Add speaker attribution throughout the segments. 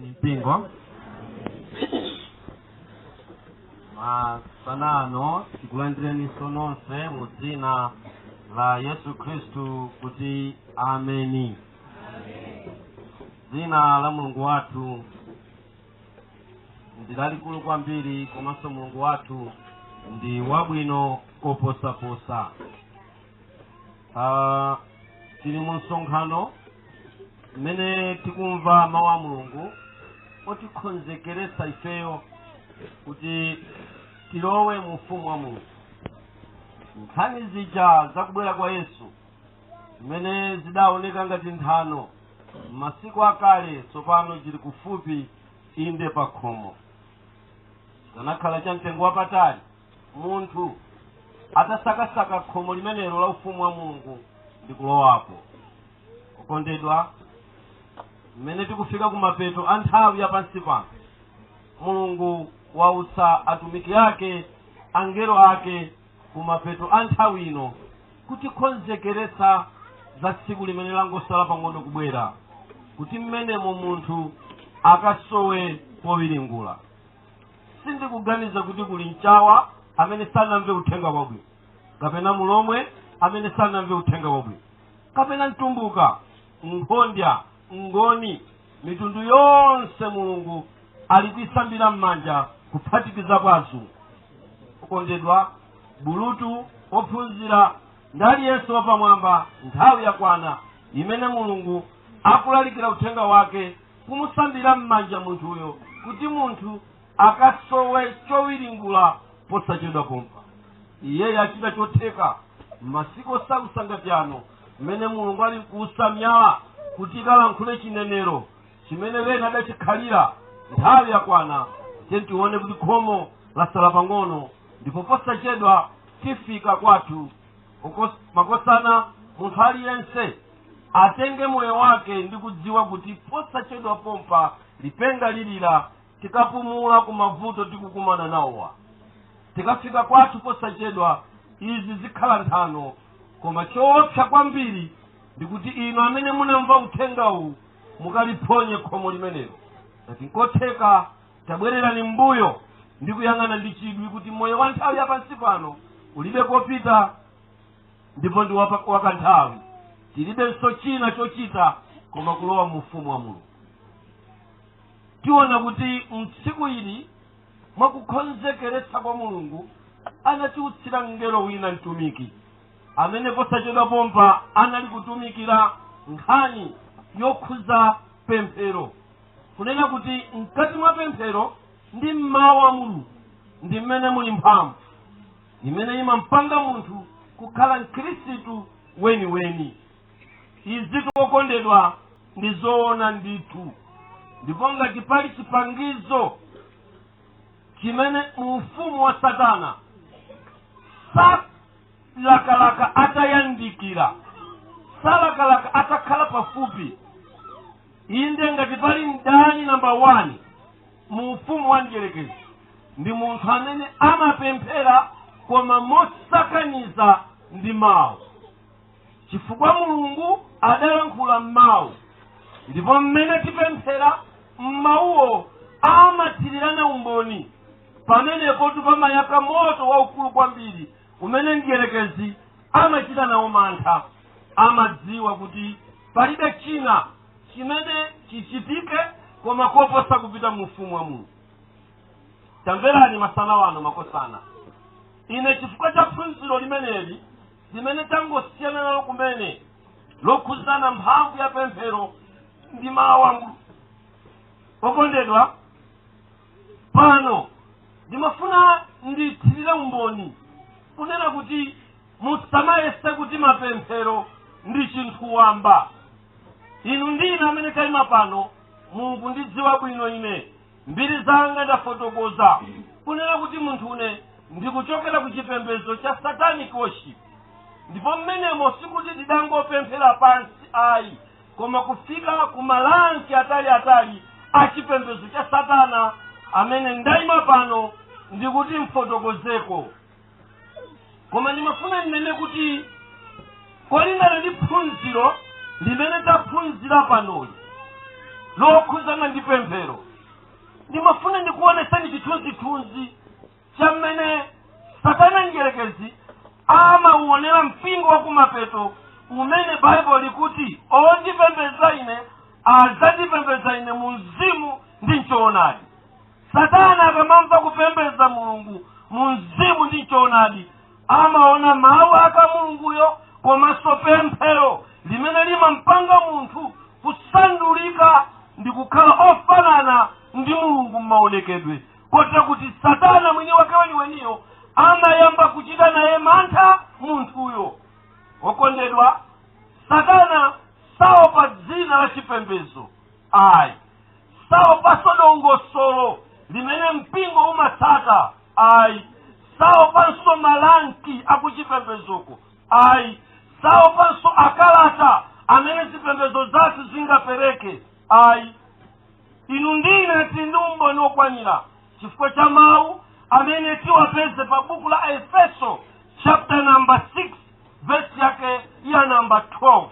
Speaker 1: mpingo sanano tikulandireni nonse mu dzina la Yesu Kristu kuti ameni. Dzina la Mulungu wathu ndi lalikulu kwambiri, komanso Mulungu wathu ndi wabwino koposaposa. Tili mu msonkhano mmene tikumva mawu a Mulungu otikonzekeretsa ifeyo kuti tilowe mu ufumu wa Mulungu. Nkhani zija zakubwera kwa Yesu zimene zidaoneka ngati nthano m'masiku akale, tsopano zili kufupi, inde pa khomo. Zanakhala cha mtengo wapatali munthu atasakasaka khomo limenelo la ufumu wa Mulungu ndi kulowapo. Okondedwa, mmene tikufika kumapeto a nthawi ya pansi pano, Mulungu wautsa atumiki ake, angelo ake, kumapeto a nthawi ino kutikonzekeretsa za tsiku limene langosala pang'ono kubwera, kuti mmenemo munthu akasowe powiringula. Sindikuganiza kuti kuli mchawa amene sanamve uthenga wabwino, kapena mulomwe amene sanamve uthenga wabwino, kapena mtumbuka, nkhondya, ngoni, mitundu yonse Mulungu ali kuisambira m'manja kuphatikizapo azungu. Okondedwa, bulutu ophunzira ndi aliyense wapamwamba, nthawi yakwana imene Mulungu akulalikira uthenga wake kumusambira m'manja munthuyo, kuti munthu akasowe chowiringula posachedwa pompa. Iye achita chotheka m'masiku osakusangati ano, mmene Mulungu ali kusamyala kuti kalankhule chinenero chimene wena adachikhalira. Nthawi yakwana tione kuti khomo lasala pang'ono, ndipo posachedwa tifika kwathu. Makosana munthu aliyense atenge moyo wake ndi kudziwa kuti posachedwa pompa lipenga lilira, tikapumula ku mavuto tikukumana nawowa. Tikafika kwathu posachedwa, izi zikhala nthano. Koma choopsa kwambiri ndi kuti inu amene munamva uthengawu mukaliphonye khomo limenelo. Ngati nkotheka tabwererani m'mbuyo ndi kuyang'ana ndi chidwi kuti moyo wa nthawi yapansi pano ulibe kopita, ndipo ndi wakanthawi. Tilibenso china chochita koma kulowa mu ufumu wa Mulungu. Tiona kuti mtsiku ili mwakukonzekeretsa kwa Mulungu anatiutsira mngelo wina mtumiki amene posachedwa pompa anali kutumikira nkhani yokhuza pemphero, kunena kuti mkati mwa pemphero ndi mmawu wa Mulungu ndi mmene muli mphamvu imene imampanga munthu kukhala Mkhristu weniweni. Izi okondedwa ndi zoona ndithu, ndipo ngati pali chipangizo chimene mu ufumu wa Satana salakalaka atayandikira, salakalaka atakhala pafupi, inde ngati pali mdani namba 1 mu ufumu wa mdierekezi, ndi munthu amene amapemphera koma mosakaniza ndi mawu. Chifukwa Mulungu adalankhula m'mawu, ndipo mmene tipemphera m'mawuwo amathirirana umboni. Pamenepo pamayaka moto waukulu kwambiri umene mdierekezi amachita nawo mantha. Amadziwa kuti palibe china chimene chichitike koma koposa kupita mu ufumu wa Mulungu. Tamverani masana wano makosana. Ine chifukwa cha phunziro limeneli limene tangosiyana nalo kumene lokhuzana mphamvu ya pemphero ndi mawu a Mulungu. Okondedwa, pano ndimafuna ndithirire umboni kunena kuti musamayese kuti mapemphero ndi chinthu wamba. Inu ndine amene kayima pano, Mulungu ndidziwa bwino ine mbiri zanga ndafotokoza kunena kuti munthu une ndikuchokera ku chipembedzo cha satanic worship, ndipo mmenemo sikuti ndidangopemphera pansi ayi, koma kufika ku malansi atali a chipembedzo cha Satana amene ndayima pano ndikuti mfotokozeko. Koma ndimafuna ndinene kuti kolingana ndi phunziro limene taphunzira panoli, lokhuzana ndi pemphero. Ndimafuna ndikuonesani chithunzithunzi cha mmene Satana njerekezi amauonera mpingo wa kumapeto umene Bible likuti ondipembedza ine adzandipembedza ine mu mzimu ndi m'choonadi. Satana akamamva kupembedza Mulungu mu mzimu ndi m'choonadi amaona mawu aka Mulunguyo komanso pemphero limene limampanga munthu kusandulika ndi kukhala ofanana ndi Mulungu m'maonekedwe, kotero kuti Satana mwini wake weniweniyo amayamba kuchita naye mantha munthuyo. Okondedwa, Satana saopa dzina la chipembedzo ayi, saopanso dongosolo limene mpingo umatsata ayi, saopanso malanki akuchipembedzoko ayi, saopanso akalata amene zipembedzo zathu zingapereke ayi. Inu ndine tindi umboni okwanira chifukwa cha mawu amene tiwapeze pa buku la Efeso chapter number 6 verse yake ya number 12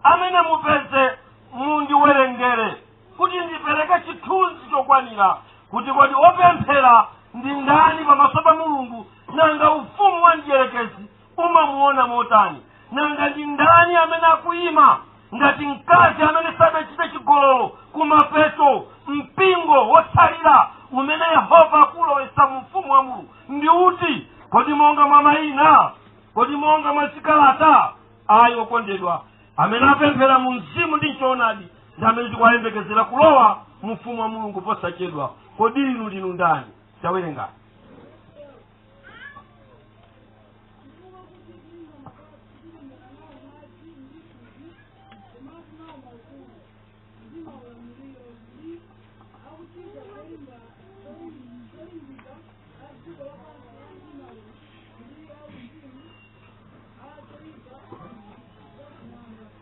Speaker 1: amene mupeze mundiwerengere kuti ndipereke chithunzi chokwanira kuti kodi opemphera ndi ndani pamaso pa Mulungu, nanga ufumu wa mdierekezi umamuona motani, nanga ndi ndani amene akuyima ngati mkazi amene sadachite chigololo kumapeto, mpingo wotsalira umene Yehova akulowesa mu ufumu wa Mulungu ndi uti? Kodi monga mwa mayina? Kodi monga mwa zikalata? Ayi okondedwa, amene apemphera mu mzimu ndi m'choonadi ndi amene tikuwayembekezera kulowa mu ufumu wa Mulungu posachedwa. Kodi inu ndinu ndani? Tawerengani.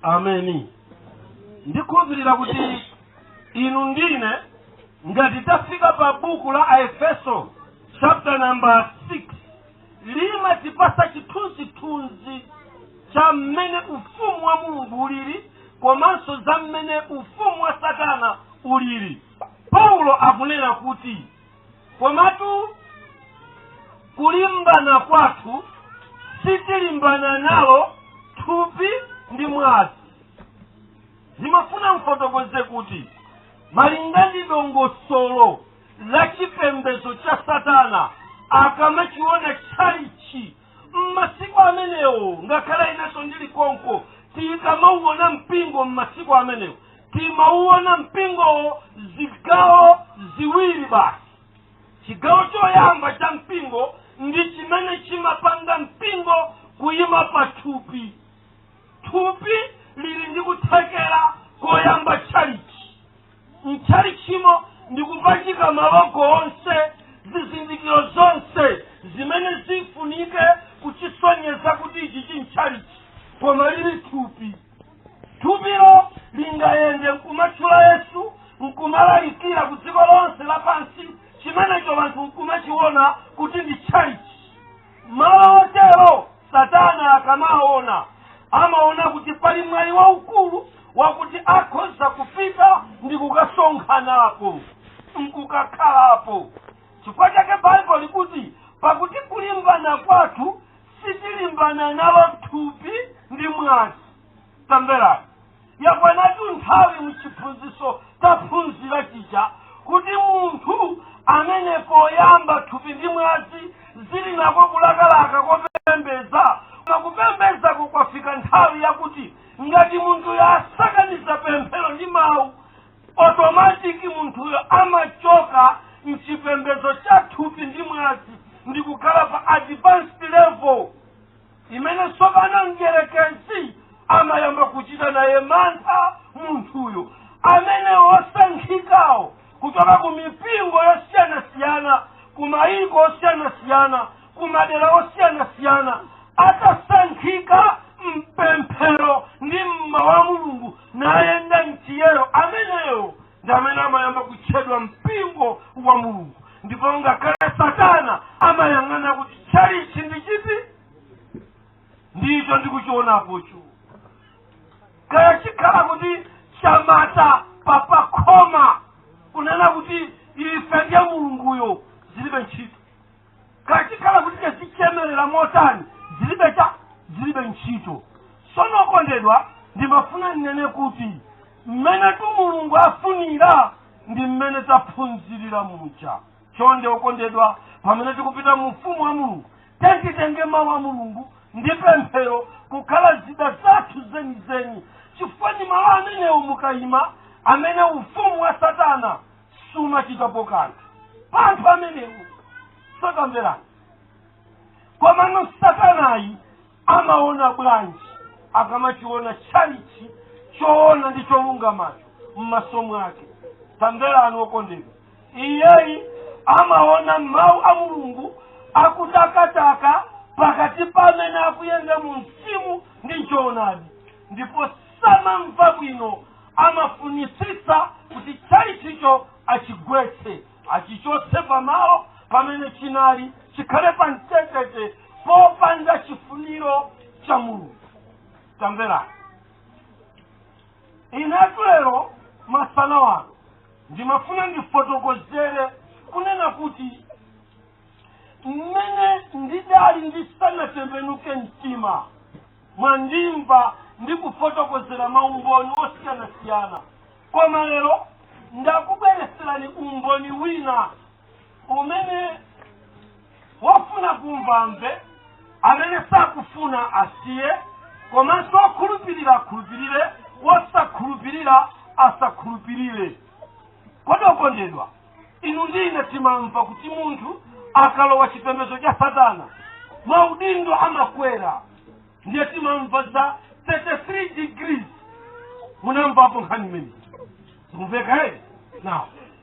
Speaker 1: Ameni. Ndikukhulupirira kuti inu ndine ngati tafika pa buku la Efeso chapter number 6 limatipasa chithunzithunzi cha mmene ufumu wa Mulungu ulili komanso za mmene ufumu wa Satana ulili. Paulo akunena kuti komatu kulimbana kwathu sitilimbana nalo thupi ndi mwazi. Ndimafuna mfotokoze kuti malinga ndi dongosolo la chipembedzo cha Satana akamachiona chalichi m'masiku amenewo, ngakhale inenso ndili konko tikamauona mpingo m'masiku amenewo timauona mpingo zigawo ziwiri basi. Chigawo choyamba cha mpingo ndi chimene chimapanga mpingo kuyima pa thupi. Thupi lili ndi kuthekera koyamba chalichi. Mchalichimo ndi kupachika malogo onse, zizindikiro zonse zimene zifunike kuchisonyeza kuti ichi chinchalichi koma lili thupi. Thupilo lingayende nkumatchula Yesu nkumalalikira ku dziko lonse lapansi, chimenecho anthu nkumachiona kuti ndi chalichi. Malo otero Satana akamaona amaona kuti pali mwayi waukulu wakuti akhoza kupita ndi kukasonkhanapo nkukakhalapo. Chifukwa chake Bible likuti pakuti kulimbana kwathu sitilimbana nalo thupi ndi mwazi. Tamverani, yakwanatu nthawi mchiphunziso taphunzira chija kuti munthu amene poyamba thupi ndi mwazi zili nako kulakalaka kopembeza, kupembezako kwafika nthawi yakuti ngati munthu yasakaniza pemphero ndi mawu, automatic munthuyo amachoka mchipembezo cha thupi ndi mwazi ndi kukhala pa advanced level imene tsopano mdierekezi amayamba kuchita naye mantha munthuyo amene osankhikawo kuchoka ku mipingo yosiyanasiyana, ku mayiko osiyanasiyana, ku madera osiyanasiyana, atasankhika mpemphero ndi mmawu wa Mulungu nayenda mchiyero, ameneyo ndi amene amayamba kutchedwa mpingo wa Mulungu. Ndipo ngakhale Satana amayang'ana kuti chalichi ndi chiti, ndicho ndikuchionapocho. Kaya chikhala kuti chamata papakho mulungu afunira ndi mmene taphunzirira mucha. Chonde okondedwa, pamene tikupita mu ufumu wa mulungu titenge mawu a mulungu ndi pemphero kukhala zida zathu zenizeni, chifukwa ndi mawu amenewo mukayima amene ufumu wa satana sumachitapo kanthu. Panthu amenewo sakamverani. Komano satanayi amaona bwanji akamachiona chalichi choona ndi cholungamacho m'maso mwake? Tamverani okondedwa, iyeyi amaona mawu a mulungu akutakataka pakati pamene akuyenda mu mzimu ndi choonadi, ndipo samamva bwino, amafunisisa kuti chalichicho achigwetse, achichotse pamalo pamene chinali, chikhale pa mtetete popanda chifuniro cha mulungu. Tamverani, inetu lero masana wanu ndimafuna ndifotokozere kunena kuti mmene ndidali ndisanatembenuke mtima mwandimva ndikufotokozera maumboni osiyanasiyana, koma lero ndakubwereserani umboni wina umene wofuna kumvamve, amene sakufuna asiye, komanso okhulupirira akhulupirire, wosakhulupirira asakhulupirire. Kodi okondedwa, inu ndine timamva kuti munthu akalowa chipembedzo cha satana maudindo amakwera. Ndiye timamva za 33 degrees. Munamvapo nkhani imene? Mumveka ere? Now,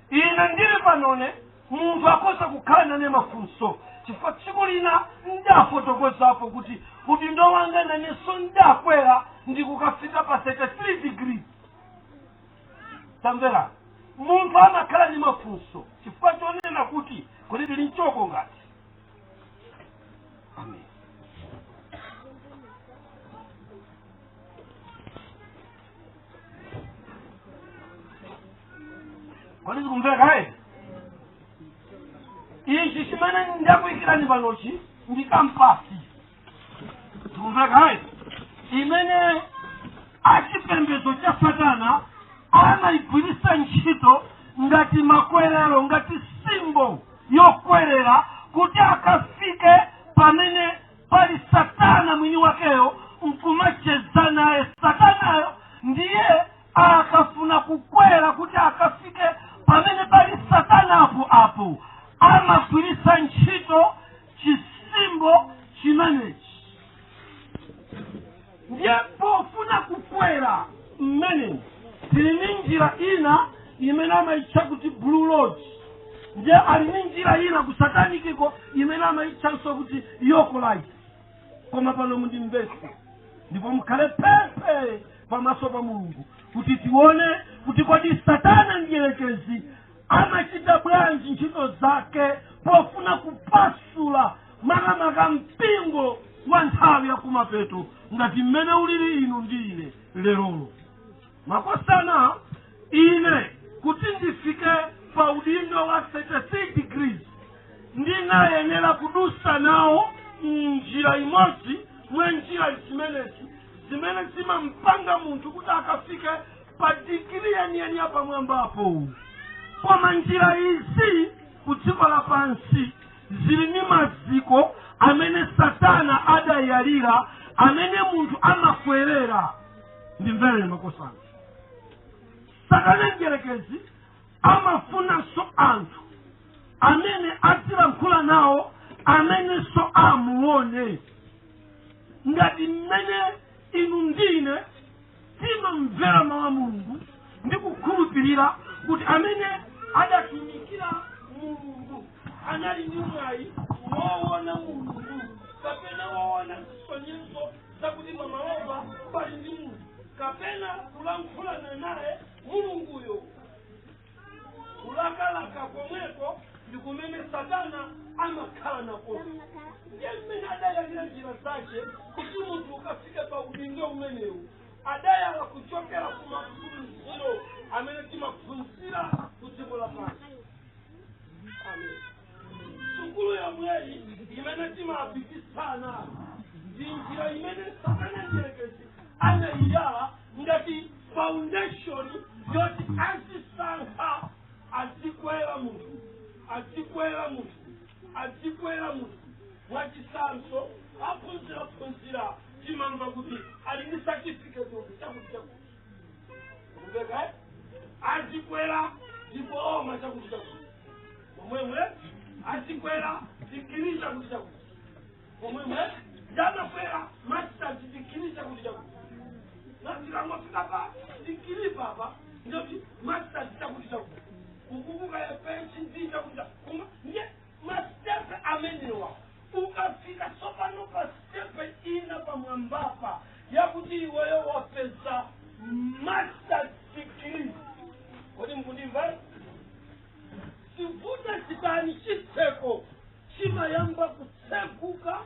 Speaker 1: ine ndili panone munthu akosa kukhala nane mafunso, chifukwa tsiku lina ndafotokozapo kuti udindo wanga nanenso ndakwera ndikukafika pa 33 degrees. Tamvera, munthu amakhala ndi mafunso chifukwa chonena kuti kodi tili mchoko ngati. Amen. Kodi zikumveka ere? Ichi chimene ndakuyikirani panochi ndi kampasi. Zikumveka ere? Imene achipembedzo cha satana anayigwiritsa ntchito ngati makwerero, ngati simbo yokwerera kuti akafike pamene pali satana mwini wakeyo nkumacheza naye. Satanayo ndiye akafuna kukwera kuti akafike pamene pali satana apo amagwiritsa ntchito chisimbo chimenechi. Ndiye pofuna kukwera mmene tili njira ina imene amayitcha kuti blue lodge, ndiye ali njira ina ku satanikiko imene amayitchanso kuti yoko light. Koma pano mundimvese ndipo mukhale pepe pamaso pa mulungu kuti tione kuti kodi satana mdierekezi amachita bwanji ntchito zake pofuna kupasula makamaka mpingo wa nthawi ya kumapeto ngati mmene ulili inu ndi ine lerolo. Makosana ine kuti ndifike pa udindo wa 33 degrees ndinayenera kudusa nawo njira imodzi mwe njira zimenezi zimene zimampanga munthu kuti akafike pa digiri yeniyeni ya pamwambapo. Koma njira izi ku dziko lapansi zili ndi maziko amene satana adayalira, amene munthu amakwerera. Ndimvere makosana, satana mdierekezi amafunanso anthu amene azilankhula nawo, amene so amuone. Ngati mmene inu ndine timamvera mawu a mulungu ndi kukhulupirira kuti amene adatumikira mulungu anali ndi mwayi woona mulungu, kapena woona zisonyezo zakuti pamaloba pali ndi mulungu, kapena kulankhulana naye mulunguyo. Kulakalaka komweko ndi kumene satana amakhala nako. Ndiye mmene adayalira njira zake kuti munthu ukafike pa udindo umenewu. Adayala kuchokera ku maphunziro amene timaphunzira ku dziko lapansi. Amen. Sukulu yomweyi imene timapikisana ndi njira imene satana mdierekezi anayiyala ngati foundation yoti
Speaker 2: azisankha azikwera munthu mwachisanso aphunzira chimamva kuti ali ndi certificate chakuti kumveka azikwera ndipo oma chakuti pomwemwe azikwera digiri chakuti pomwemwe yanakwera master digiri chakuti natikangofika pa digiri papa ndoti master chakuti ukubuka PhD chakuti ndiye mastepe amenewa ukafika sopano pa stepe ina pamwambapa yakuti iweyo wapeza master degree. Kodi mkundimva? Sivuta chitani chitseko chimayamba kutsekuka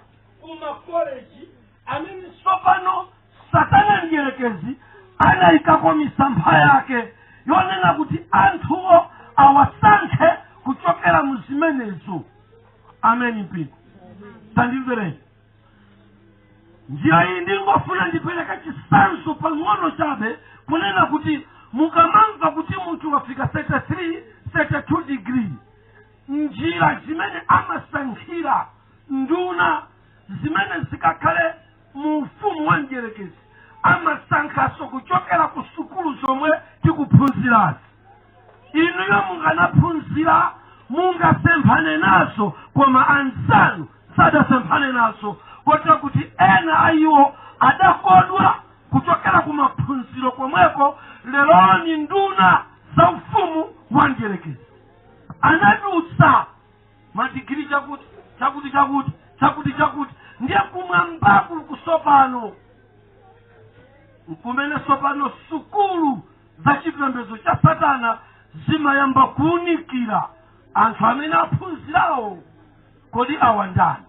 Speaker 2: kuma college amene sopano Satana ndiyerekezi anaikako misampha yake yonena kuti anthuwo awasankhe kuchokera muzimenezo. Amen mpiko. Tandimvereni. Njira iyi ndingofuna ndipereka chisanzo pang'ono chabe kunena kuti mukamamva kuti munthu wafika 33, 32 degree. Njira zimene amasankhira nduna zimene zikakhale mu ufumu wa mdierekezi amasankhaso kuchokera ku sukulu zomwe tikuphunzirazi. Inuyo munganaphunzira mungasemphane nazo koma anzanu sadasemphane nazo kotera kuti ena ayiwo adakodwa kuchokera ku maphunziro komweko leloni nduna za ufumu wa mdierekezi. Anadutsa madigiri chakuti ndiye kumwambaku kusopano kumene sopano sukulu za chipembedzo cha Satana zimayamba kuunikira anthu amene aphunzirawo kodi awandani.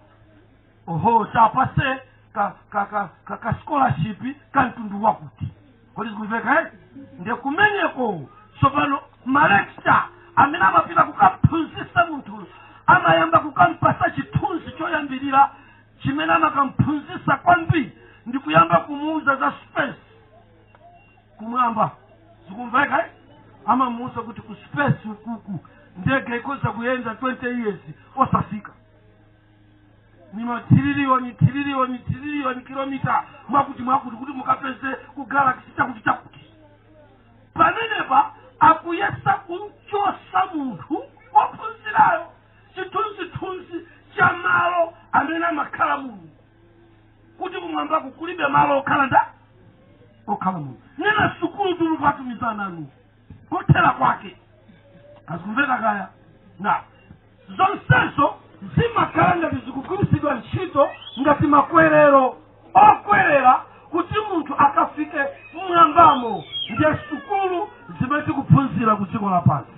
Speaker 2: Oho chapase ka scholarship kantundu wakuti kodi zikumveka ndiye kumeneko sopano malecture amene amapita kukaphunzisa munthu amayamba kukampasa chithunzi choyambirira chimene amakamphunzisa kwambiri ndi kuyamba kumuuza za space kumwamba. Zikumveka amamuuza kuti ku space kuku ndege ikoza kuyenda 20 years osafika. Ni matirilioni kilomita mwakuti kuti mukapeze ku galaxy chakuti. Pamenepa akuyesa kumchosa munthu ophunzirayo chithunzi cha malo amene amakhala munthu kuti kumwambako kulibe malo okhala munthu. Nena sukulu tulupatumizana nanu kuthera kwake. Azikumveka kaya na zonsezo zimakhala ngati zikugwiritsidwa ntchito ngati makwerero okwerera kuti munthu akafike mwambamo ndiye sukulu zimene tikuphunzira ku dziko lapansi.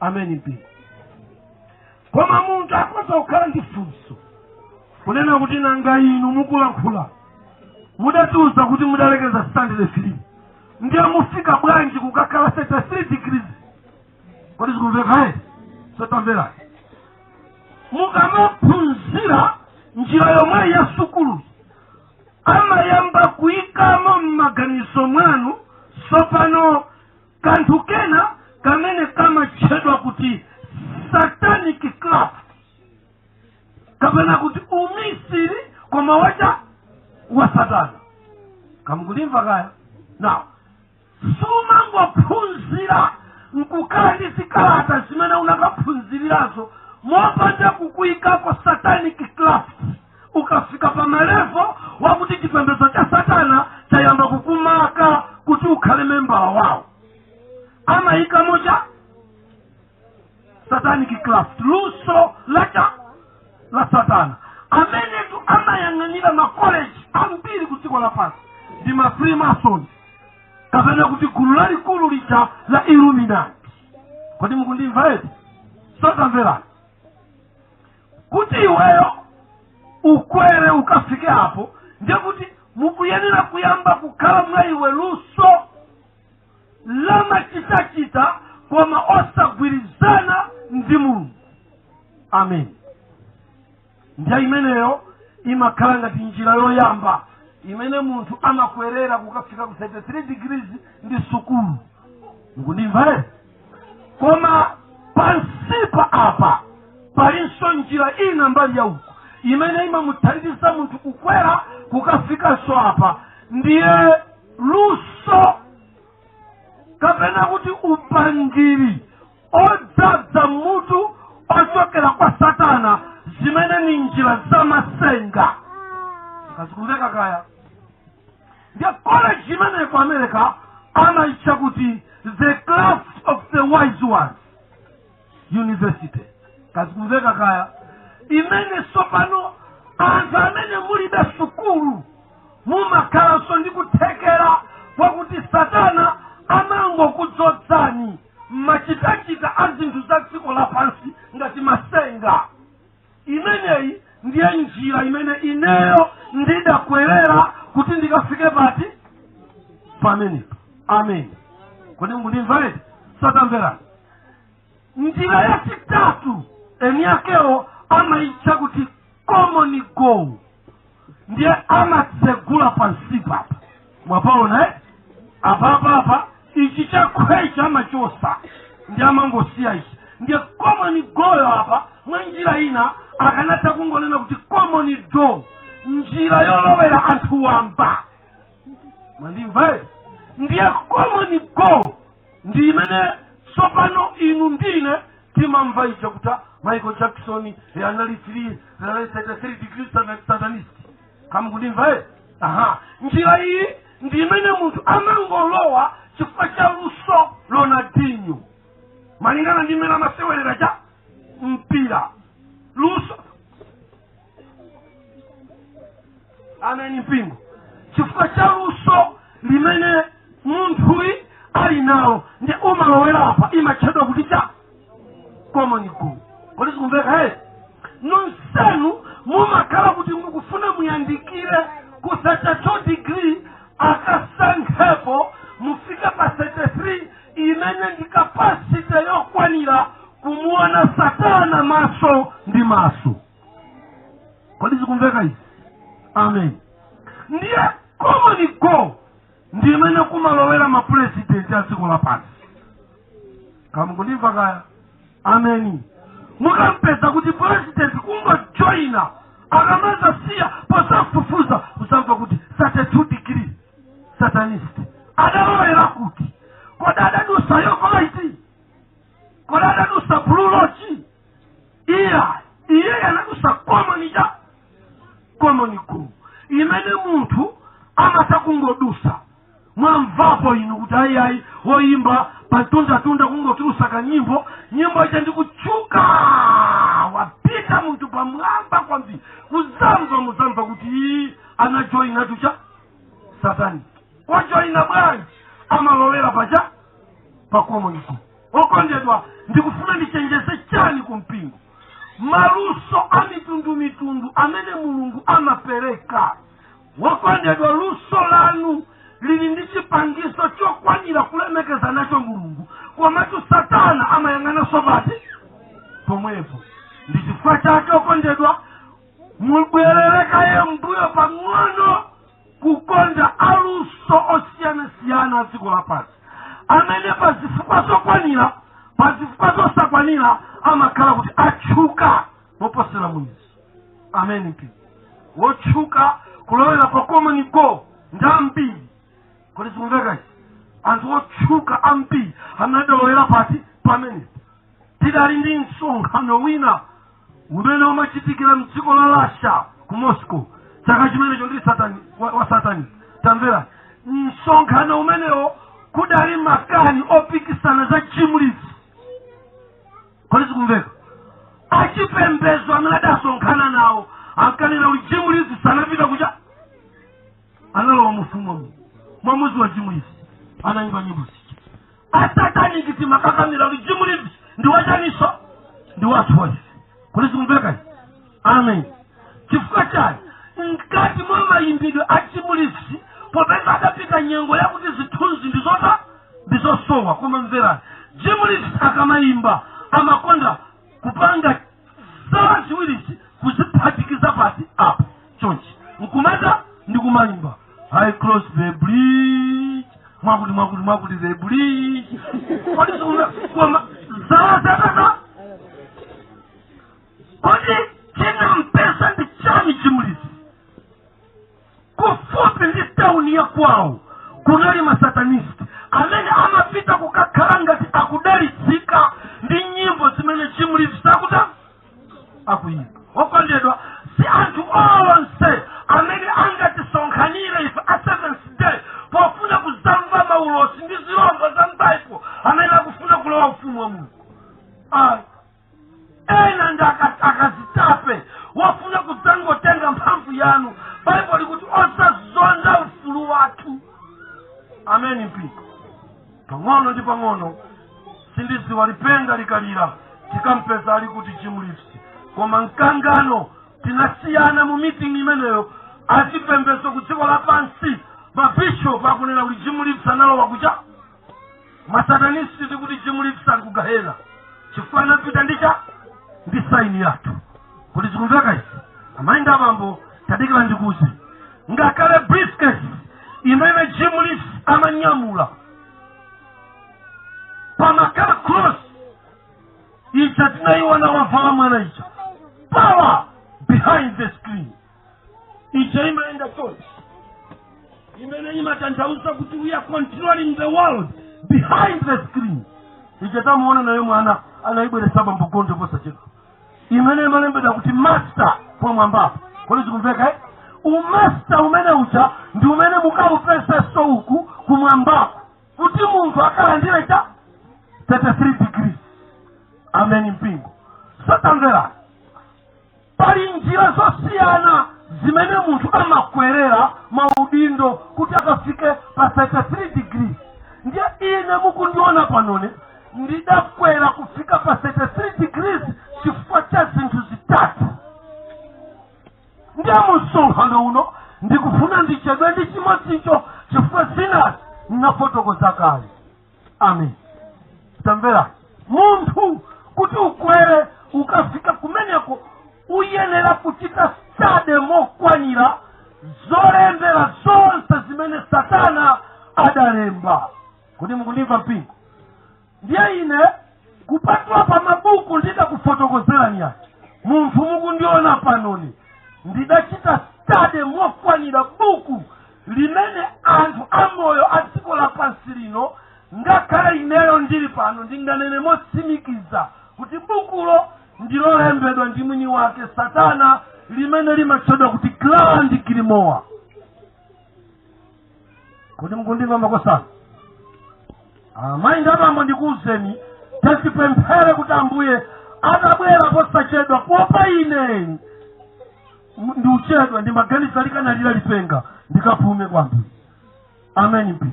Speaker 2: Amen mpiko. Koma munthu akhoza kukhala ndi funso kunena kuti nanga inu mukulankhula mudatiuza kuti mudalekeza standard 3 ndiye mufika bwanji kukakhala 33 degrees. Kodi zikumveka sotamvera mukamaphunzira njira yomwe ya sukulu amayamba kuyikamo mmaganizo mwanu sopano kanthu kena kamene kamatchedwa kuti satanic craft kapena kuti umisiri koma wacha wa Satana. Kamukulimva kaya? Now sumangophunzira nkukhala ndi zikalata zimene unakaphunzirirazo mopanda kukuyikako satanic craft ukafika pa malevo wakuti chipembedzo cha Satana chayamba kukumaka kuti ukhale membala wawo. Amayika moja satanic craft luso la Satana amene tu amayang'anira macollege ambiri ku dziko lapansi ndi ma Freemason kapena kuti gulu lalikulu lija la Illuminati. Kodi mukundimva eti? Sotamvera kuti iweyo ukwere ukafike hapo ndiye kuti mukuyenera kuyamba kukhala mwa iwe luso lama chitachita koma osagwirizana ndi Mulungu. Amen. Ndiye imeneyo imakhala ngati njira yoyamba imene munthu amakwerera kukafika ku 33 degrees ndi sukulu. Ngundimva koma pansipa apa palinso njira ina mbali ya uko imene imamuthandiza munthu kukwera kukafika so apa ndiye luso kapena kuti upangiri odzadza mutu ochokera kwa Satana zimene ni njira za masenga. Kazikumveka kaya ndiye college imene ku America amaitcha kuti the class of the wise ones university. Kazikumveka kaya imene sopano anthu amene mulibe sukulu mumakhalanso ndi kuthekera kwakuti Satana amangokudzozani machitachita a zinthu za dziko lapansi ngati masenga. Imeneyi ndiye njira imene ineyo ndidakwerera kuti ndikafike pati pamenepo. Amen. Kodi mundimva satamverani. Njira yachitatu eni yakewo amaitcha kuti common goal ndiye amatsegula pansipa apa mwapaona apa ichi chakhwecha amachosa ndi amangosiya ichi ndiye common goal apa mwa njira ina akanatha kungonena kuti common door njira yolowera anthu wamba. Mwandimva ndiye common goal ndi imene sopano inu ndine timamva icho kuta Michael Jackson anali 33 degrees satanist. Kama kundimva njira iyi ndi imene munthu amangolowa chifukwa cha luso Ronaldinho malingana ndi imene amasewerera cha mpira luso. Amen mpingo. Chifukwa cha luso limene munthuyi ali nawo ndi umalowera apa imatchedwa kuti cha common goal. Kodi sikumveka nonsenu mumakhala kuti mukufuna muyandikire ku 32 degree akasankhepo mufika pa 33 imene ndi capacity yokwanira kumuona Satana maso ndi maso. Kodi sikumveka izi? Amen. Ndiye common goal ndi imene kumalowera ma president ya dziko lapansi. Kama kundimva kaya? Amen. Mukampeza kuti president kungojoina akamaza siya posafufuza usamva kuti 32 degree satanist adalowera kuti koda adadusa yokolaiti koda adadusa blulochi iye anadusa common goal imene munthu amata kungodusa mwamvapo inu kuti ayi woyimba patunda kungotulusa kanyimbo nyimbo icha ndikuchuka wapita munthu pamwamba kwambiri muzamva kuti anajoina tucha Satani. Wajoina bwanji amalowera pacha pa common goal. Okondedwa ndikufuna ndichenjeze chani kumpingo maluso amitundu amene Mulungu amapereka. Wakondedwa luso lanu lili ndi chipangiso chokwanira kulemekeza nacho Mulungu komatu Satana amayang'ana sobati pomwepo. Ndi chifukwa chake okondedwa mubwerereka mbuyo pang'ono kukonda aluso osiyana dziko lapansi amene pazifukwa zosakwanira amakhala kuti atchuka moposera mwezi. Amen. Wotchuka kulowera pa common goal ndambiri. Kodi sikumveka anthu otchuka ambiri anadalowera pati pamene tidali ndi msonkhano wina umene umachitikira mdziko la Russia ku Moscow chaka chimenecho ndi Satani. Tamvera msonkhano umenewo kudali makani opikisana za chimulisi. Kodi sikumveka achipembezo amene adasonkhana nawo ankanena kuti chimulisi sanapita kucha analowa mufumu mwamuzi wa chimulisi anayimba nyimbo zake Satani kuti makakamira kuti chimulisi ndi wachaniso ndi watu wose. Kodi sikumveka? Amen. Chifukwa chani mkati mwa mayimbidwe achimulisi popeza adapita nyengo yakuti zithunzi ndizosowa koma mverani chimulisi akamayimba amakonda kupanga sawa ziwirisi kuziphatikiza pati apo chonchi nkumata ndi kumayimba I cross the bridge mwakuli zebuli kodi kwa za kodi kina mpesa ndi chani chimulisi kufupi ndi tauni ya kwao kunali masatanisti amene amapita kukakalanga ti akudalitsika ndi nyimbo zimene chimulisi sakuta akuyipa okondedwa si anthu onse amene angatisonkhanire ife a Seventh Day pofuna kuzamva maulosi ndi zilombo za m'Baibulo amene akufuna kulowa ufumu wa Mulungu. Ena ndi akazitape wafuna kudzangotenga mphamvu yanu. Baibulo likuti osazonda ufulu wathu. Ameni mpiko pang'ono ndi pang'ono sindiziwa lipenga likalira tikampeza ali kuti chimulisi koma mkangano tinasiyana mu meeting imeneyo achipembedzo ku dziko lapansi mabishopu akunena kuti chimulisi analowa kucha masatanisti tikuti chimulisi ali kugahena chifukwa anapita ndi saini yathu kuti zikumveka izi amayi abambo tadikira ndikuzi ngakale briefcase imene chimulisi amanyamula pamakala cross icha tinaiwana wavala mwana icha power behind the screen icha imaenda church imene imatanthauza kuti we are controlling the world behind the screen icha tamuona nayo mwana anaibweretsa mbugonde posa chetu imene imalembedwa kuti master pomwambapo kodi zikumveka umaster umene ucha ndi umene mukaupesa uku kumwambapo kuti munthu akalandire cha 33 degrees. Amen mpingo. Sotamvera pali njira zosiyana zimene munthu amakwerera maudindo kuti akafike pa 33 degrees. Ndiye ine mukundiona panone ndidakwera kufika pa 33 degrees chifukwa cha zinthu zitatu. Ndiye msonkhano uno ndikufuna ndichedwe ndi chimodzi chifukwa zina ninafotokoza kale. Amen. Tamvera munthu kuti ukwere ukafika kumeneko uyenera kuchita stade mokwanira zolembera zonse zimene Satana adalemba. Kuti mukundimva mpingo? Ndiye ine kupatula pa mabuku ndikufotokozera ni yake munthu mukundiona panoni ndidachita stade mokwanira buku limene anthu amoyo a dziko lapansi lino ngakhale ineyo ndili pano ndinganene motsimikiza kuti bukulo ndilolembedwa ndi mwini wake Satana limene limatchedwa kuti Grand Grimoire. Kuti mukundimva makosana? Amayi abambo ndikuwuzeni tisapemphere kuti Ambuye atabwera posachedwa kuopa ine ndi uchedwa ndi maganizo likanalira lipenga ndikapume kwambiri. Amen mpi.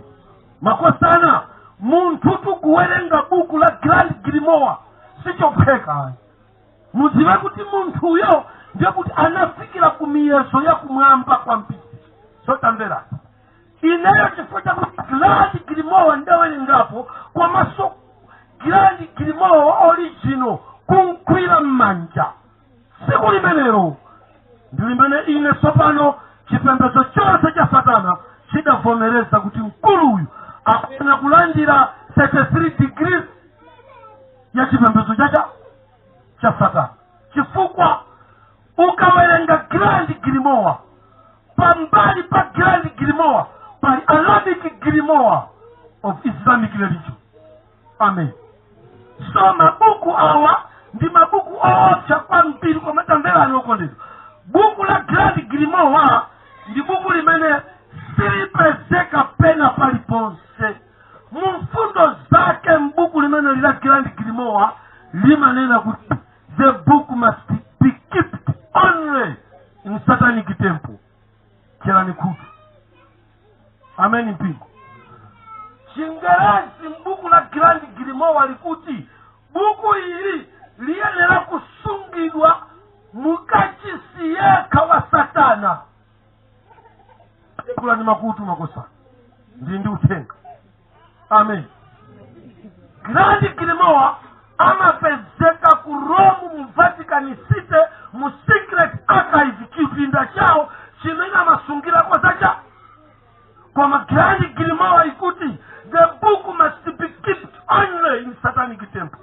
Speaker 2: Makosana munthu tukuwerenga buku la Grand Grimoire sichopheka. Mudziwe kuti munthu uyo ndiye kuti anafikira kumiyezo ya kumwamba kwambiri. Sotamvera ineyo chifukwa chakuti Grand Grimoire ndawerengapo komanso Grand Grimoire original kunkwira m'manja siku limenelo ndi limene ine tsopano chipembedzo chonse cha Satana chidavomereza kuti mkulu uyu akufuna kulandira 33 degrees ya chipembedzo cha Satana chifukwa ukawerenga Grand Grimoire pambali pa Grand Grimoire pali Arabic Grimoire of Islamic religion. Amen. So mabuku awa ndi mabuku oopsa kwambiri koma tamvera okondedwa. Buku la Grand Grimoire ndi buku limene silipezeka pena paliponse. Mfundo zake mbuku limene lila Grand Grimoire limanena kuti the book must be kept only in Satanic temple. Chelani kutu. Amen mpingo. Chingerezi mbuku la Grand Grimoire likuti buku hili liyenera kusungidwa mukachisi wa Satana. Kula ni makutu makosa ndi utenga. Amen. Grand Grimoire amapezeka ku Rome mu Vatican City mu secret archive kipinda chao chimene amasungira kwa zacha. Kwa Grand Grimoire ikuti satanic temple.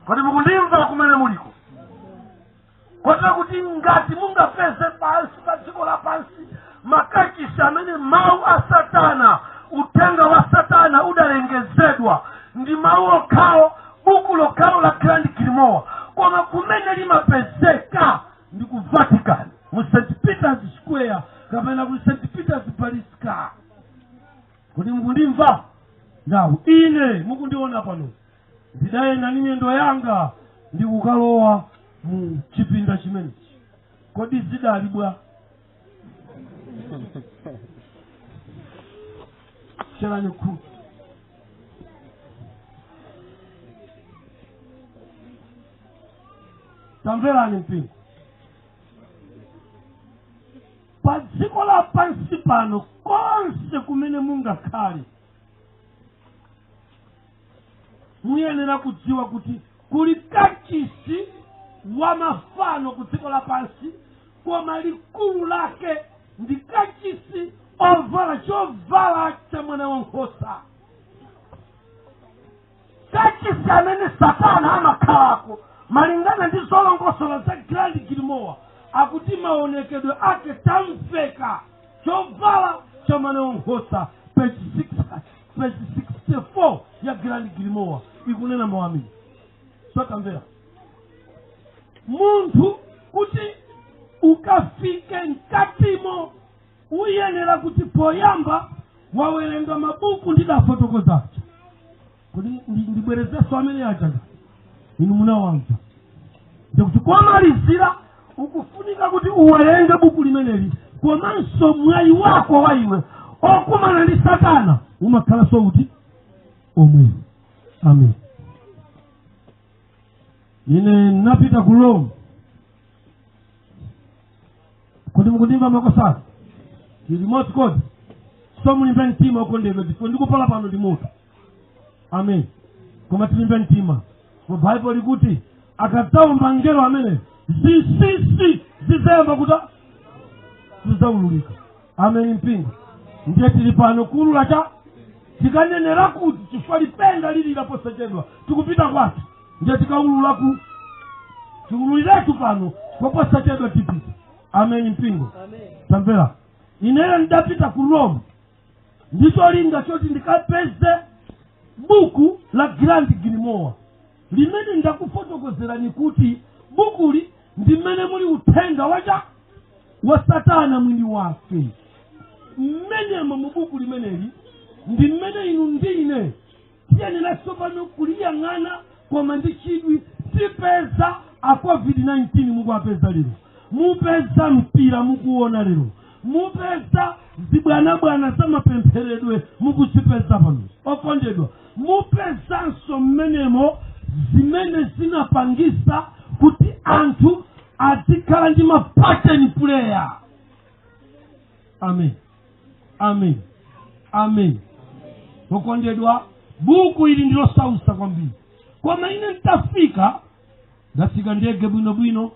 Speaker 2: Kodi mukundimva kumene muliko? Kotera kuti ngati mungapeze pansi pa dziko la pansi makachisi amene mawu a satana, utenga wa satana udalengezedwa ndi mawu okhawo, buku lokhawo la Grand Grimoire, koma kumene limapezeka ndi ku Vatican, mu St. Peter's Square kapena ku St. Peter's Basilica. Kodi mukundimva? Ndawu ine mukundiona pano ndidayenda ndi miyendo yanga ndi kukalowa mu chipinda chimenechi. Kodi zidali bwa? Chelani ku tamverani mpingo. Pa dziko la pansi pano konse kumene mungakhale muyenera kudziwa kuti kuli kachisi wa mafano ku dziko la pansi, koma likulu lake ndi kachisi ovala chovala cha mwana wankhosa. Kachisi amene satana amakhalako malingana ndi zolongosola za Grand Grimoire akuti maonekedwe ake tamveka chovala cha mwana wankhosa. Page 64 ya Grand Grimoire ikunena mawamini. Sotamvera munthu kuti ukafike mkatimo uyenera kuti poyamba wawerenga mabuku ndidafotokozacho. Kodi ndibwerezeso amene achaga inu munawamva. Ndikuti kwamalizira ukufunika kuti uwerenge buku limeneli, komanso mwayi wako wa iwe okumana ndi satana umakhala so kuti omwe. Amen. Ine napita ku Rome. Kodi mukundimva makosana? Remote code. So mulimbe mtima ukondedwa ndipo ndikupala pano ndi moto. Amen. Koma tilimbe mtima. Mu Bible likuti akadzaomba ngelo amene zizemba kuta zizaululika. Amen mpingo. Ndiye tili pano kulula cha tikanenera kuti chifalipenda lili laposachedwa tikupita kwati. Ndiye tikaulula ku tiululiretu pano kwaposachedwa tipita. Amen mpingo. Amen. Tamvera ineyo ndapita ku Rome ndicho linga choti ndikapeze buku la Grand Grimoire limene ndakufotokozerani kuti bukuli ndimene muli uthenga wa satana mwini wake. Mmenyemo mu buku limeneli ndimene inu ndine tiyenera tsopano kuliyang'ana koma ndi chidwi tipeza a COVID-19 mukuapeza lero, mupeza mpira mukuona lero, mupeza zibwanabwana za mapempheredwe mukuzipeza pano. Okondedwa, mupezanso mmenemo zimene zinapangisa kuti anthu azikhala ndi ma-pattern player. Amen. Amen. Amen. Okondedwa, buku ili ndilo sausa kwambiri. Koma ine ntafika ndafika ndege bwinobwino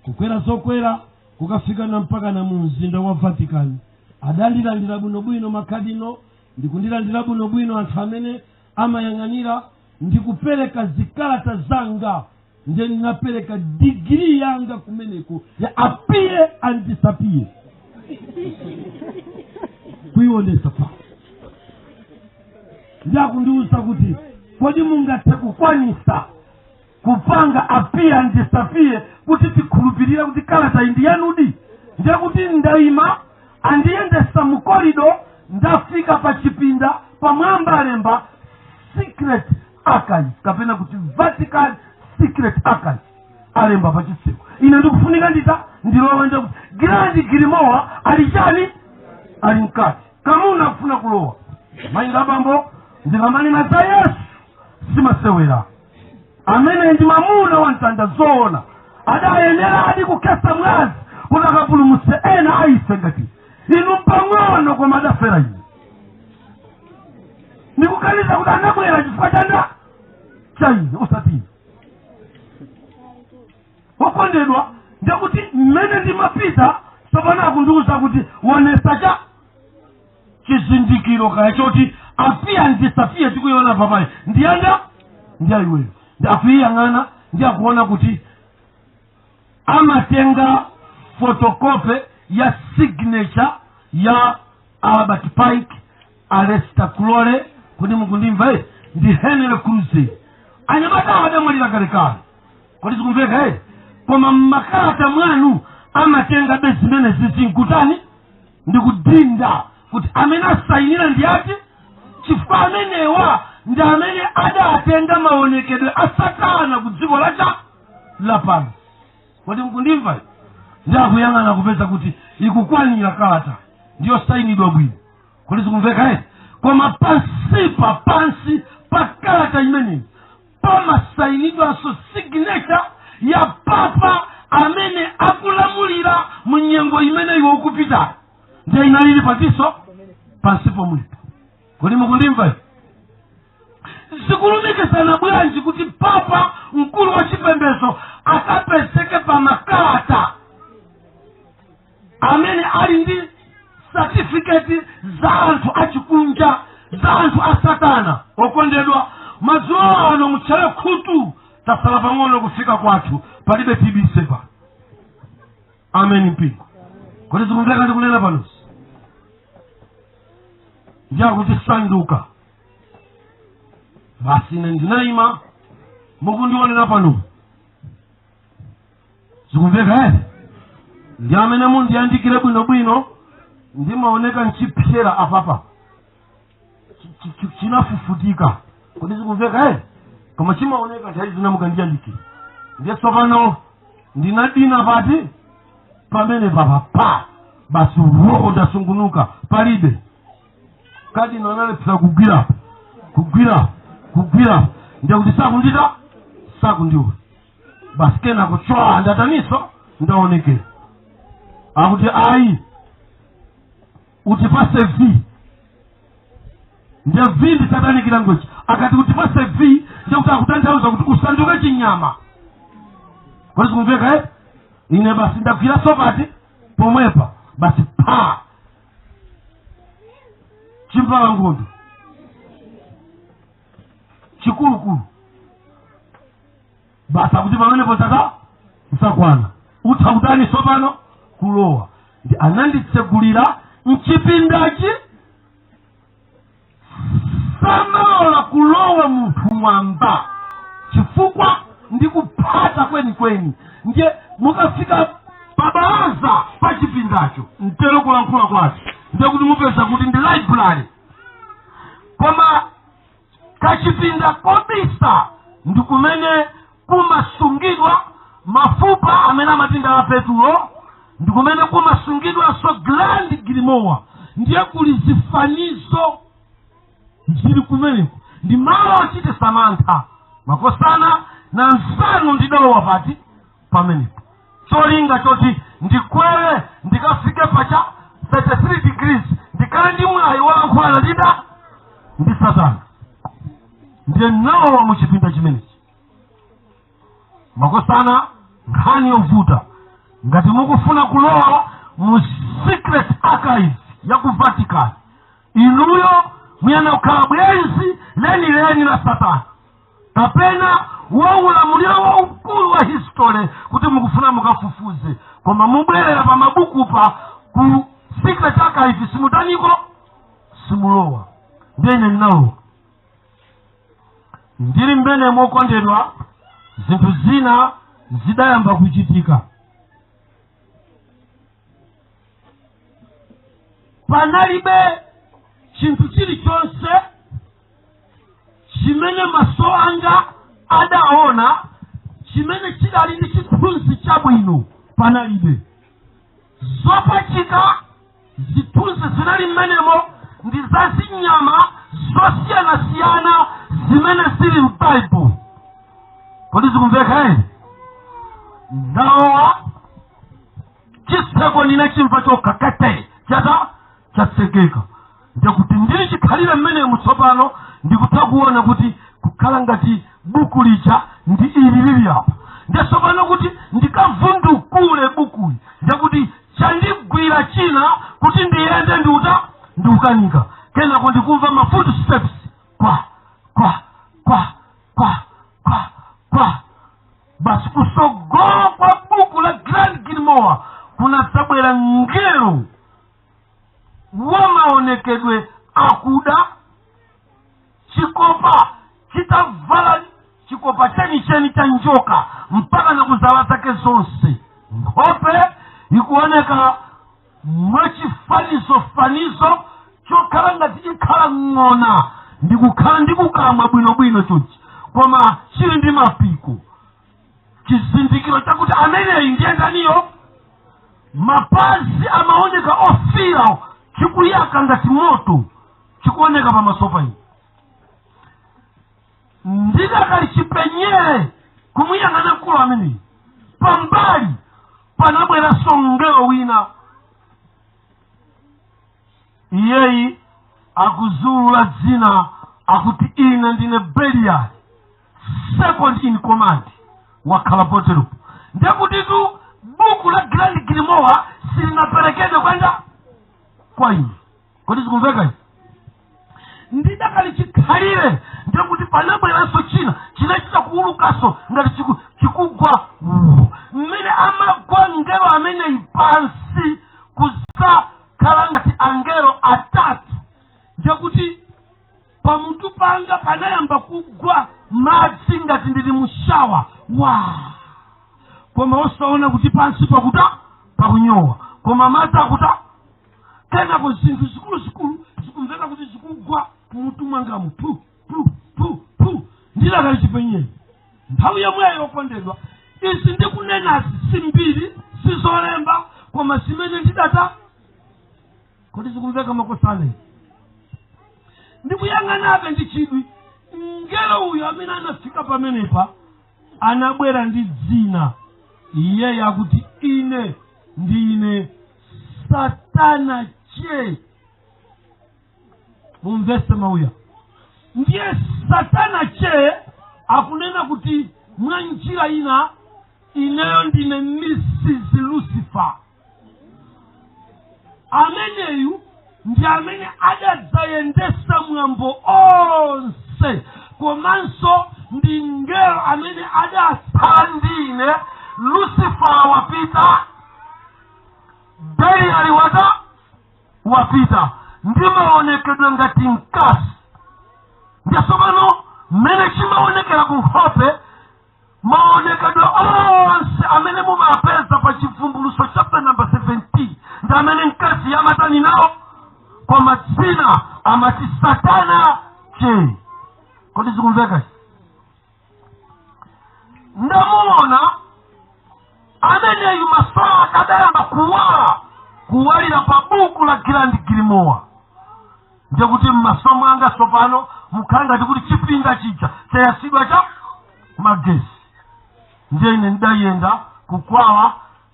Speaker 2: kukwera zokwera kukafika na mpaka na mzinda wa Vatican. Adandilandira bwinobwino makadino, ndikundilandira bwinobwino anthu amene amayang'anira, ndikupereka zikalata zanga, ndiye ninapereka degree yanga kumeneko ya appear and disappear. Kuiwonesa pa ndakundiuza kuti kodi mungathe kukwanisa kupanga appear and disappear kuti tikhulupirira kuti kalata indi yanudi. Ndiye kuti ndaima andiyendesa mu corridor ndafika pa chipinda pamwamba alemba secret archive kapena kuti Vatican secret archive alemba pa chitseko. Ine ndikufunika ndilowe ndi Grand Grimoire alichani ali mkati kama unafuna kulowa mainga bambo ndikamani za Yesu simasewera amene ndi mamuna wantanda zoona adayenera adi kukesa mwazi kutakapulumutse ena aise ngati inu mpang'ono koma adafera ine ndikukaniza kuti anabwera chifukwa chanda chaine usatini. Okondedwa, ndikuti mmene ndimapita tsopano akundiuza kuti wonesa cha chizindikiro kaya choti afia ndisafia tikuiona papai ndianda ndiaiweyo ndakuyang'ana ndiakuona kuti amatenga fotokope ya signature ya Albert Pike, Alesta Kulole, kuni mukundimva ndi Henry Cruz. Anyamata adamwalira kalekale. Kodi sikumveka koma mmakalata mwanu amatenga bezimene zizinkutani ndi kudinda kuti amene asayinira ndi ati chifukwa amenewa ndi amene adatenga maonekedwe a Satana ku dziko lapansi. Kodi mukundimva ndakuyang'ana kupeza kuti ikukwanira kalata ndiyo sayinidwa bwino. Kodi sikumveka koma pansi pa kalata imeneyi pamasayinidwa so signature ya papa amene akulamulira mu nyengo imene iwe ukupita ndiye inalili patiso pansi pomulipo. Kodi mukundimva zikulumikisana bwanji kuti papa mkulu wa chipembedzo akapezeke pa makalata amene ali ndi certificate za anthu achikunja za anthu a Satana. Okondedwa, madzulo ano mutchale khutu tasala pang'ono kufika kwathu palibe TBC pa. Amen mpingo. Kodi zikumveka ndikunena panosi ndiakuti sanduka basi ine ndinaima mukundionera pano zikumveka ndi amene mundiyandikire bwinobwino ndimaoneka nchipyera apapa chinafufutika. Kodi zikumveka koma chimaoneka nthawi zina mukandiyandikire ndiye tsopano ndinadina pati pamene papa basi uwo ndasungunuka palibe kadi nanalepsa kugwira ndiye kuti sakundiwe basi kena kuchwa ndataniso ndaonekera akuti ayi utipase v ndiye v ndi satanic language akati utipase v ndiye kuti akutanthauza kuti usanduke chinyama. Kodi sikumveka ine basi ndagwira sopati pomwepa basi pa chimpala ngondo chikulukulu basi akuti pamenepo saka usakwana uthautani sopano kulowa ndi ananditsegulira mchipindachi samaola kulowa munthu mwamba chifukwa ndi kuphata kwenikweni ndiye mukafika pabalaza pa chipindacho mtero kulankhula kwake ndiye kuti mupeza kuti ndi library koma kachipinda kobisa ndi kumene kumasungidwa mafupa amene amatinda a Petulo ndi kumene kumasungidwa so Grand Grimoire ndiye kuli zifanizo zili kumeneko ndi malo ochite samantha makosana na nsanu ndidalowa pati pamenepo cholinga choti ndikwere ndikafike pacha 33 degrees ndikale ndi mwayi walankhula ndida ndi Satana ndiye nawo muchipinda chimenechi makosana nkhani yovuta ngati mukufuna kulowa mu secret archives ya ku Vatican inuyo muyana kukhala bwenzi leni na Satana kapena waulamuliro waukulu wa history kuti mukufuna mukafufuze koma mubwerera pa mabuku pa ku secret archives simutaniko simulowa ndene nawo ndiri mbene mokondedwa zinthu zina zidayamba kuchitika. Panalibe chinthu chilichonse chimene maso anga adaona chimene chidali ndi chithunzi chabwino panalibe. Zopachika zithunzi zinali mmenemo ndi za zinyama zosiyanasiyana zimene zili m'Bible. Kodi zikumveka ndawa chiseko ninachimva chokakate chatsekeka ndikuti ndili chikhalire mmenemu tsopano ndikutha kuona kuti kukhala ngati buku licha ndi ili lili apa ndiye tsopano kuti ndikavundukule bukuli ndikuti chandigwira china kuti ndiyende ndiukanika kena kundikumva ma footsteps kwa basi kusogolo kwa buku la Grand Gilmore kuna sabwera ngero wamaonekedwe akuda chikopa chitavala chikopa cheni cha njoka mpaka na kuzawa zake zonse hope ikuoneka mwachifaniso chokhala ngati ikhala ng'ona ndikukamwa bwinobwino chonchi koma chili ndi mapiko chizindikiro chakuti ameneyi ndiye ndaniyo mapazi amaoneka ofira chikuyaka ngati moto chikuoneka pamaso payi ndikakali chipenyere kumuyang'ana mkulu ameneyi pambali panabwera songero wina iyeyi akuzulula dzina akuti ine ndine Belial, second in command wakhala poteropo ndekutitu buku la Grand Gilmore silinaperekedwe kwenda kwa ine kodi zikumveka ine ndidakali chikhalire ndekuti panabweranso china chinachita kuulukaso ngati chikugwa mmene amagwa ngelo ameneyi pansi kuzakhala ngati angelo atatu ndekuti pamutu panga panayamba kugwa madzi ngati ndili mushawa koma osaona kuti pansi pakunyowa koma madzi akuta kenako zinthu zikuluzikulu zikumveka kuti zikugwa mutu mwangamu ndidakali chipenyere nthawi yomweyo yokondedwa izi ndikunena simbiri sizolemba koma zimene ndidata kodi zikumveka makosane ndikuyang'anabe ndi chidwi ngelo uyo amene anafika pamenepa anabwera ndi dzina iyeyo akuti ine ndine Satana che mumvese mauya ndiye Satana che akunena kuti mwa njira ina ineyo ndine Mrs. Lucifer ameneyu ndi amene adadzayendesa mwambo onse komanso ndi ngelo amene adathandine Lucifer wapita Belial wapita ndi maonekedwe ngati mkasi ndiyasomano mmene chimaonekera kunkhope maonekedwe onse amene mumapeza pa chivumbuluso chapter number 17 ndi amene mkasi yamatani nawo koma dzina amati Satana che kodi zikumveka ndamuona ameneyu maso akadayamba kuwalira pa buku la Grand Gilmore ndikuti mmaso mwanga tsopano mukhanga ndikuti chipinda chija chayasidwa cha magesi ndiye ine ndayenda kukwawa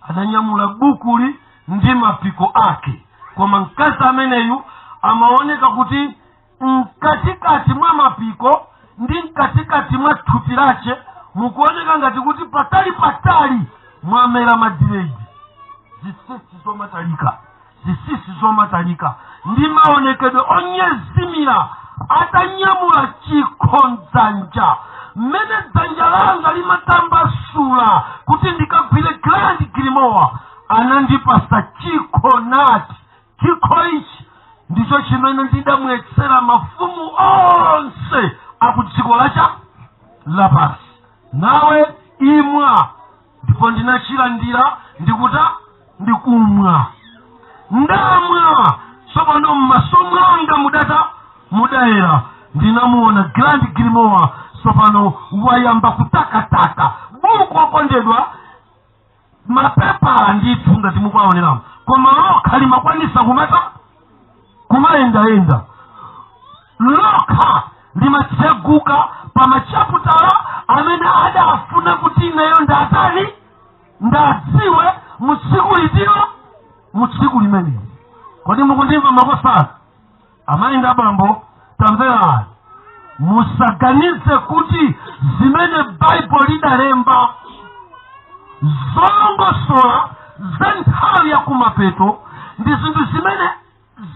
Speaker 2: adanyamula bukuli ndi mapiko ake koma mkazi ameneyu amaoneka kuti mkatikati mwa mapiko ndi mkatikati mwa thupi lache mukuoneka ngati kuti patali mwamera madireidi zisisi zomatalika ndi maonekedwe onyezimira atanyamula chikhondzanja mmene dzanja langa limatambasula kuti ndikagwire Grand Gilmore anandipasa chikho nati chikho ichi ndicho chimene ndidamwetsera mafumu onse akudziko lapansi nawe imwa ndipo ndinachilandira ndikuta ndikumwa ndamwa tsopano mmaso mwanga mudayera ndinamuona Grand Gilmore tsopano wayamba kutakataka buku okondedwa mapepa ndithu ngati mukwaoneramo koma lokha limakwanisa kumayendayenda lokha limatseguka pa machaputala amene adafuna kuti ineyo ndadziwe mutsiku limene kodi mukundimva makosana amayi ndi abambo tamverani musaganize kuti zimene Bible lidalemba zolongosola za nthawi ya kumapeto ndi zinthu zimene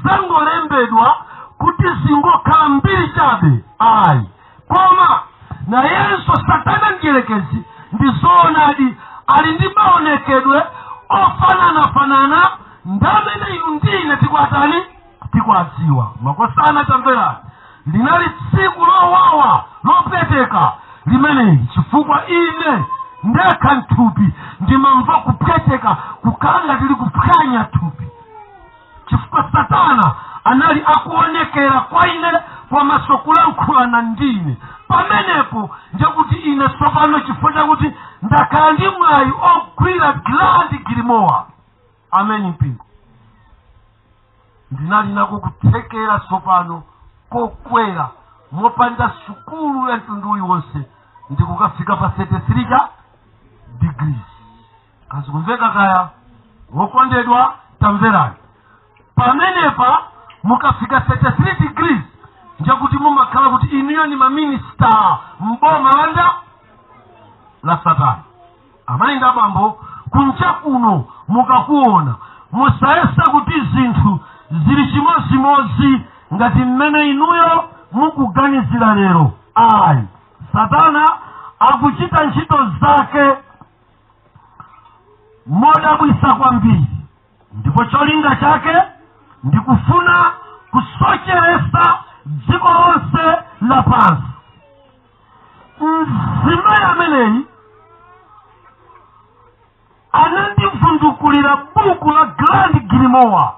Speaker 2: zangolembedwa kuti tizingokhala mbiri chabe ayi, koma na yenso Satana mdierekezi ndizoonadi ali ndi maonekedwe ofanana ndamene inu ndine tikwatani tikwadziwa. Makosana tamverani, linali tsiku lowawa lopweteka limeneli, chifukwa ine ndekha mthupi ndimamva kupweteka kukanga tili kuphwanya thupi, chifukwa Satana anali akuonekera kwa ine pamaso kulankhulana ndine. Pamenepo ndikuti ine tsopano chifukwa chakuti ndakhala ndi mwayi ogwira Grand Grimoire, ameni mpingo, ndinali nako kuthekera tsopano kokwera mopanda sukulu ya mtundu uliwonse ndikukafika pa 33 degrees. Kazikumveka kaya wokondedwa tamverani, pamenepa mukafika 33 degrees njakuti mumakhala kuti inuyo ni maminista mboma la Satana. Amainda bambo kunja kuno mukakuona musayesa kuti zinthu zili chimozimozi ngati mmene inuyo mukuganizira lero. Ayi, Satana akuchita ntchito zake modabwisa kwambiri, ndipo cholinga chake ndikufuna kusocheresa dziko lonse lapansi. Mzimayi ameneyi anandivundukulira buku la Grand Grimoire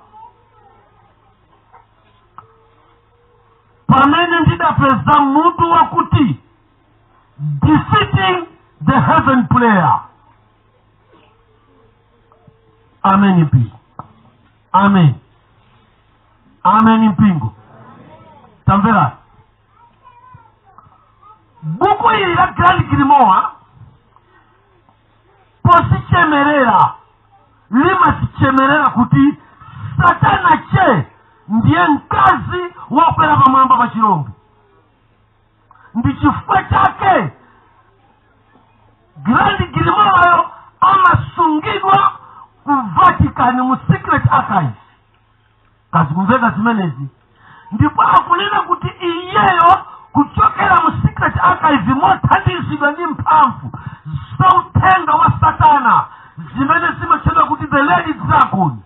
Speaker 2: pamene ndidapeza mutu wakuti defeating the heaven player. Amen mpingo, amen, amen mpingo, tamvera. Buku hili la Grand Grimoire posichemerera limasichemerera kuti Satana che ndiye mkazi wakwera pamwamba pa chirombo. Ndi chifukwa chake Grand Grimoire amasungidwa ku Vatican mu secret archives. Kazikumveka zimenezi, ndipo akunena kuti iyeyo kuchokera mu secret archive mothandizidwa ndi mphamvu zauthenga wa Satana zimene zimatchedwa kuti the Lady Dragon,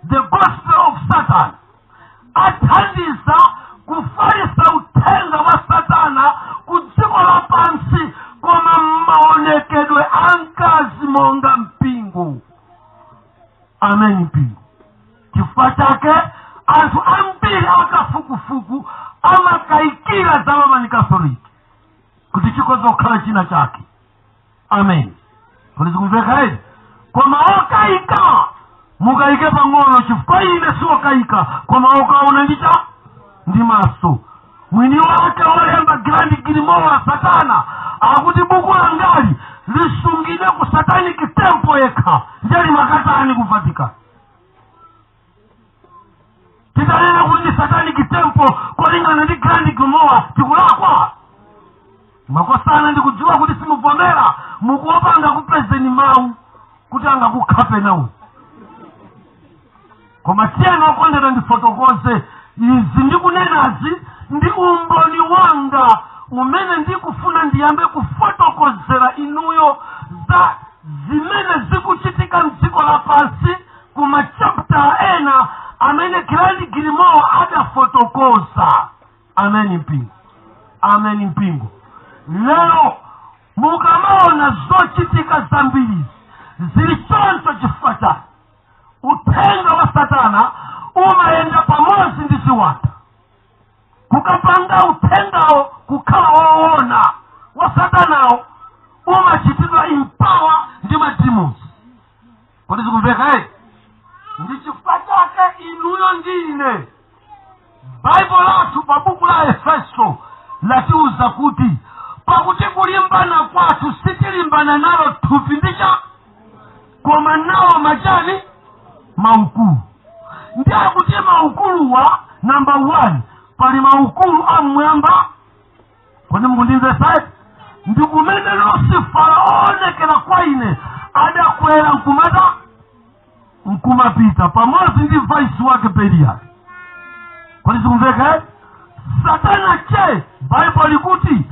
Speaker 2: the gospel of Satan, athandiza kufalisa uthenga wa Satana ku dziko lapansi koma maonekedwe ankazi monga mpingo. Amen mpingo. Chifukwa chake anthu ambiri akafukufuku amakaikira za Roman Catholic kuti chikoza kukhala china chake. Amen. Kulizikumveka hili? Koma okaika mukaike pang'ono, chifukwa ine si okaika koma okaona ndicha ndi maso. Mwini wake olemba Grand Grimoire Satana akuti buku langali lisungidwe ku Satanic Temple yekha njali makatani ku Vatican. Titanena kuti Satanic Temple kolingana ndi Grand Grimoire tikulakwa. Makosana ndikudziwa kuti simuvomera mukuopanga kupezeni mawu kuti angakukhape nawo. Koma siyana okondera ndifotokoze izi ndikunenazi ndi umboni wanga umene ndikufuna ndiyambe kufotokozera inuyo za zimene zikuchitika mdziko lapansi kuma chapter ena amene Grand Grimoire adafotokoza. Amen mpingo, amen mpingo. Leo mukamaona zochitika zambiri zili choncho chifukwa chake uthenga wa Satana umayenda pamodzi ndi ziwanda kukapanga uthengawo kukhala woona wa Satanawo umachitidwa empower ndi mademons. Kodi zikumveka ndi chifukwa chake inuyo ndine Bible lathu pa buku la Efeso latiuza kuti pakuti kulimbana kwathu sitilimbana nalo thupi ndicha koma nawo majani maukulu. Ndiye kuti maukuluwa number 1 pali maukulu amwamba. Kodi mukundimve sasa? Ndikumene Lucifer aonekera kwa ine adakwera nkumata nkumapita pamodzi ndi vice wake Belial. Kodi zikumveka? Satana che Bible ikuti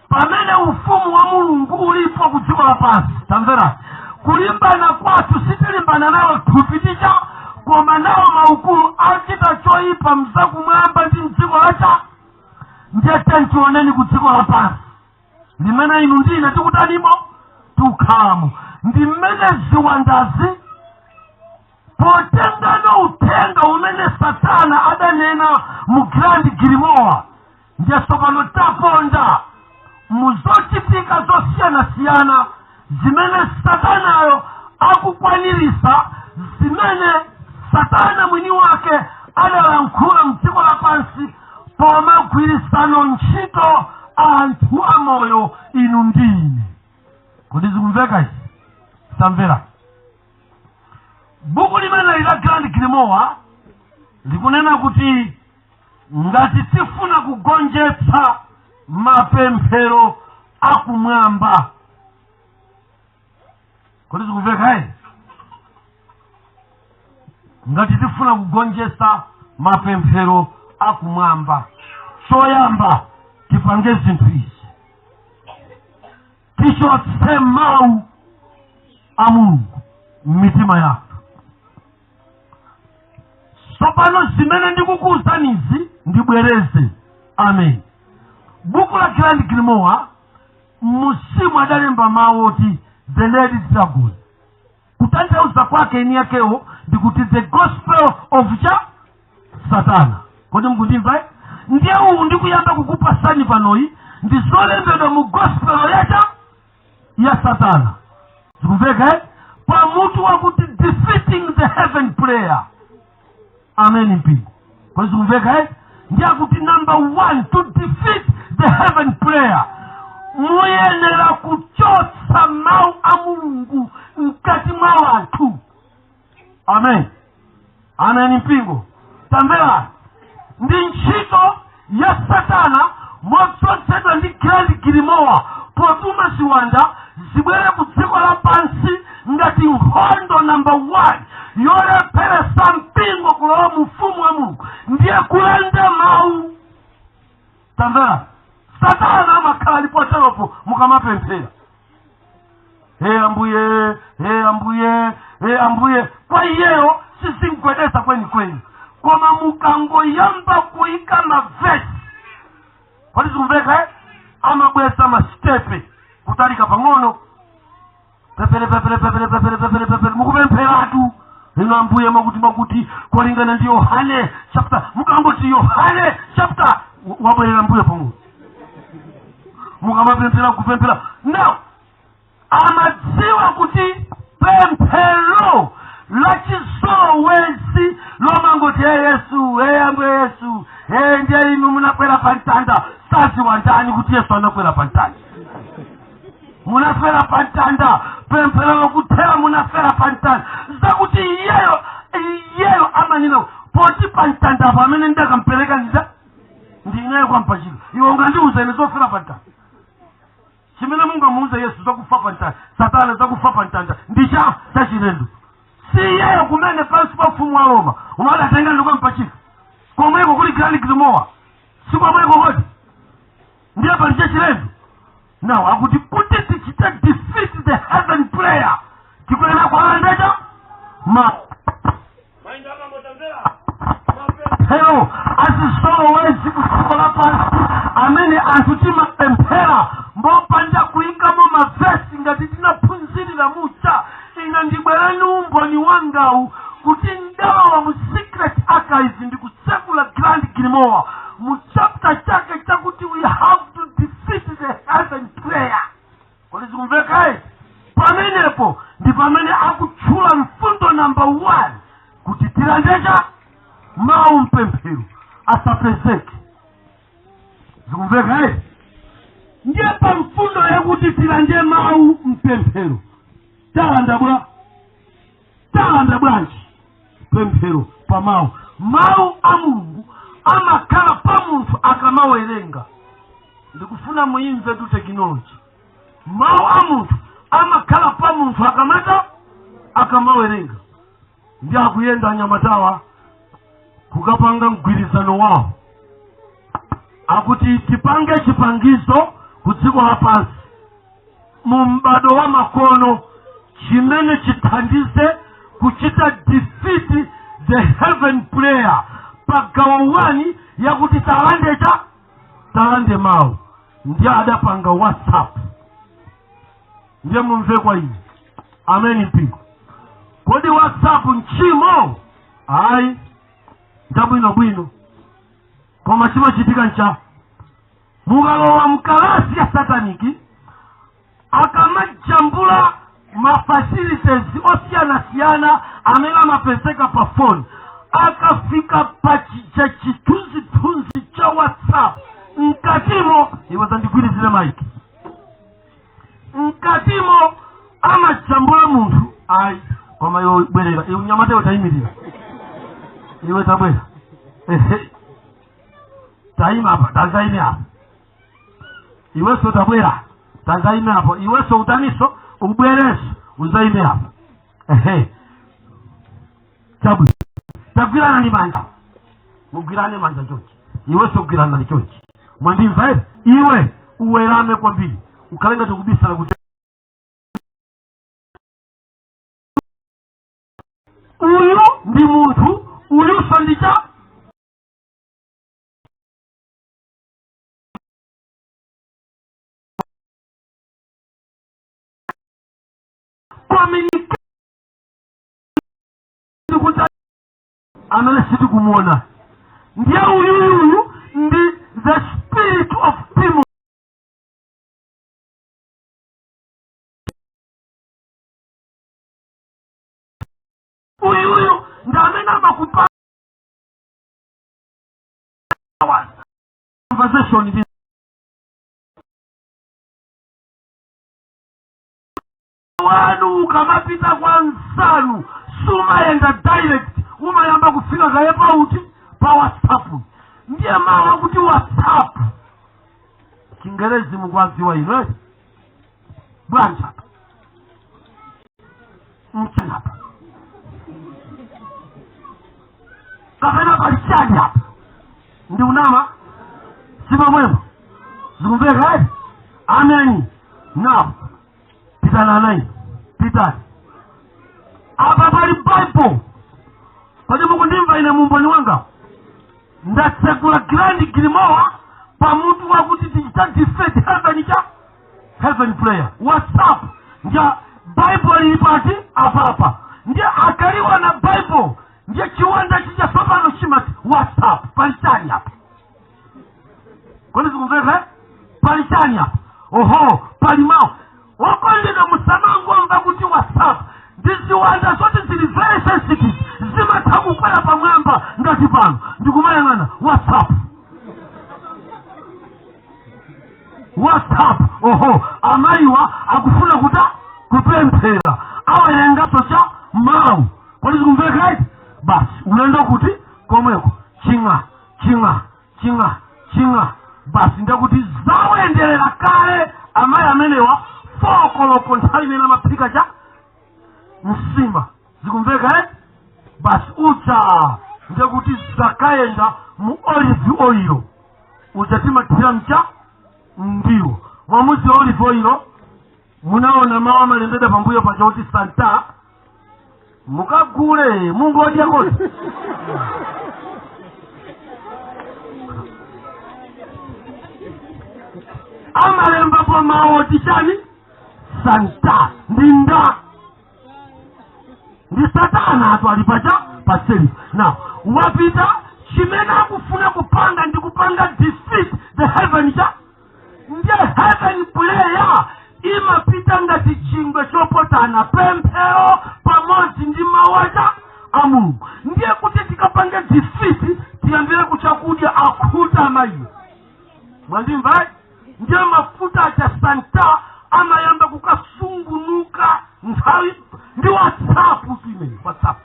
Speaker 2: pamene ufumu wa Mulungu ulipo kudziko lapansi. Tamvera, kulimbana kwathu sitilimbana nawo tupiticha koma nawo maukulu achita choipa mzakumwamba ndi mdziko lacha ndiyete ntioneni kudziko lapansi limene inu ndine tikutanimo tukhalamo. Ndi mmene ziwandazi potengano uthenga umene Satana adanena mu Grand Grimoire ndiye tsopano taponda muzochitika zosiyana-siyana zimene Satanayo akukwanirisa, zimene Satana mwini wake adalankhula mdziko lapansi pomagwirisano ntchito anthu amoyo inu ndine. Kodi zikumveka izi? Samvera. Buku limene la Grand Grimoire likunena kuti ngati tifuna kugonjetsa mapemphero akumwamba. Kodi zikumveka izi? Ngati tifuna kugonjetsa mapemphero akumwamba, choyamba tipange zinthu izi: tichotse mawu a Mulungu m'mitima yathu. Tsopano zimene ndikukuwuzanizi ndibwereze. Amen. Buku la Grand Grimoire musimu adalemba mawu oti the Lady Dragon. Kutanthauza kwake eni yakewo ndikuti the gospel of Satana. Kodi mukundimva? Ndiye uwu ndikuyamba kukupasani panoyi ndizolembedwa mu gospel ya Satana. Zikumveka pa mutu wakuti defeating the heaven prayer. Amen mpingo. Kodi zikumveka ndiye akuti number 1 to defeat the heaven prayer muyenera kuchotsa mawu a Mulungu mkati mwa anthu. Amen. Amen mpingo. Tamvera, ndi ntchito ya Satana motsotsedwa ndi Grand Grimoire potuma ziwanda zibwere ku dziko lapansi ngati nkhondo number 1 yolepheresa mpingo kulowa mu ufumu wa Mulungu ndiye kulanda mawu. Tamvera, Satana amakhala lipoteropo mukamapemphera. Ambuye, Ambuye, Ambuye. Kwa iyeyo sizimgwedeza kweni koma mukangoyamba kuyika mavesi. Kodi zikumveka amabweza mastepe kutalika pang'ono pepere mukupempheratu. Ino Ambuye makuti kulingana ndi Yohane chapter, mukangoti Yohane chapter wabwerera Ambuye pang'ono mukamapemphera kupemphera. Now amadziwa kuti pemphero lachizolowezi lomangoti Yesu, Ambuye Yesu, ndiye inu munakwera pantanda. Saziwa ndani kuti Yesu anakwera pantanda? Munafera pantanda pemphero lokuthera munafera pantanda zakuti iyeyo amanino poti pantanda pamene ndakampereka ndineyo kwampachiro. Iwo ngandiuza ine zofera pantanda. Chimene mungamuuze Yesu zakufa pantanda, Satana zakufa pantanda ndicha chachilendo. Si iyeyo kumene pansi pa ufumu wa Roma umadatenga ndo kwampachiro. Komweko kuli Grand Grimoire si komweko kodi ndiye pali chachilendo. Now akuti kuti tichite defeat the heaven prayer tikwena kwalandeja hello azizolowezi kudziko lapansi amene anthu timapemphera mbopanda kuyikamo mavesi ngati tinaphunzirira mucha. Ina ndibwereni umboni wangawu kuti ndawa mu secret archives ndikusekula Grand Grimoire mu chapter chake chakuti we have to defeat the heaven prayer. Kodi zikumveka? Pamenepo ndi pamene akutchula mfundo number 1 kuti tilandeja mawu mpemphero asapezeke. Zikumveka? Ndiye pa mfundo yakuti tilande mawu mpemphero talanda bwanji pemphero pa mawu a Mulungu amakhala pa munthu akamawerenga. Ndikufuna muimve tu technology. Mawu a munthu amakhala pa munthu akamawerenga. Ndi akuyenda anyamatawa kukapanga mgwirizano wawo. akuti tipange chipangizo kudziko lapansi mumbado wa makono chimene chithandize kuchita defeat the heaven prayer pagawo wani yakuti talande mawu. Ndiye adapanga WhatsApp. Ndiye mumve kwa hii. Amen mpingo. Kodi WhatsApp nchimo? Ai. Bwino. Koma chima chitika ncha. Mugalo wa mkalasi ya sataniki akamajambula mafacilities osiana amela mapeseka pa phone. Akafika pachicha chitunzi cha WhatsApp. Nkatimo iwazandikwiri zile maiki. Nkatimo ama chambula muntu. Ai. Koma yo bwerera. Iyo nyamate utaimiria. Iwe tabwera. Taima hapa. Tanzaini hapa. Iwe so tabwera. Tanzaini hapa. Iwe so utaniso. Ubwereso. Uzaini hapa. Tabu. Tabwira ni manja. Mugirane manja chochi. Iwe so girana ni chochi. Mwandi mfae. Iwe uwerame kwa bili. Ukalenga tukubisa na kuchochi. Uyu ndi muntu. Uyu sandicha. Analesitu kumuona. Ndiye uyu ndi the spirit of Timo. Uyu ndamena makupa conversation this. Wanu kamapita kwa nsanu suma yenda direct umayamba kufika kaye pauti pa WhatsApp. Ndiye mawa kuti WhatsApp Kingerezi mugwazi wa ino branch hapa mchana hapa kafena palichani hapa ndi unama sima mwema zikumbeka amen. Now pitana nai pitani apa pali Bible kodi mukundimva ine mumboni wanga ndatsekula grand grimowa pa mutu wakuti tichita defeat heaven prayer. WhatsApp ndia Bible ilipati apa ndia akaliwa na Bible ndia chiwanda chicha sopano chimati WhatsApp palichani hapa kodi zikumbeka palichani hapa oho palimao wakonde na musamango mba kuti WhatsApp ndiziwanda zote zili very sensitive zimatabu kwela pamwamba ngati pano ndikumayangana WhatsApp oho amaiwa akufuna kupemphera awa yengato cha mau kodi zikumveka basi unaenda kuti komweko chinga basi ndakuti zawendelera kale amai amenewa fokoloko nthawi imene amapika cha msima zikumveka basi ucha ndakuti zakayenda mu olive oil uchatima tiramcha ndiwo mwamuzi wa olive oil munaona mawa malembeda pambuyo pacha kuti Santa mukagule Mungu odya kodi amalemba po mawo tichani Santa ndinda ndi Satana atwalipacha paseli. Now wapita chimena kufuna kupanga ndi kupanga defeat the heaven cha ndiye heaven player imapita ngati chingwe chopotana pemphero pamodzi ndi mawaja a Mulungu. Ndiye kuti tikapanga defeat tiyambire kuchakudya akhuta amayi mwandimva ndiye mafuta acha Santa amayamba kukasungunuka nthawi ndi WhatsApp imene WhatsApp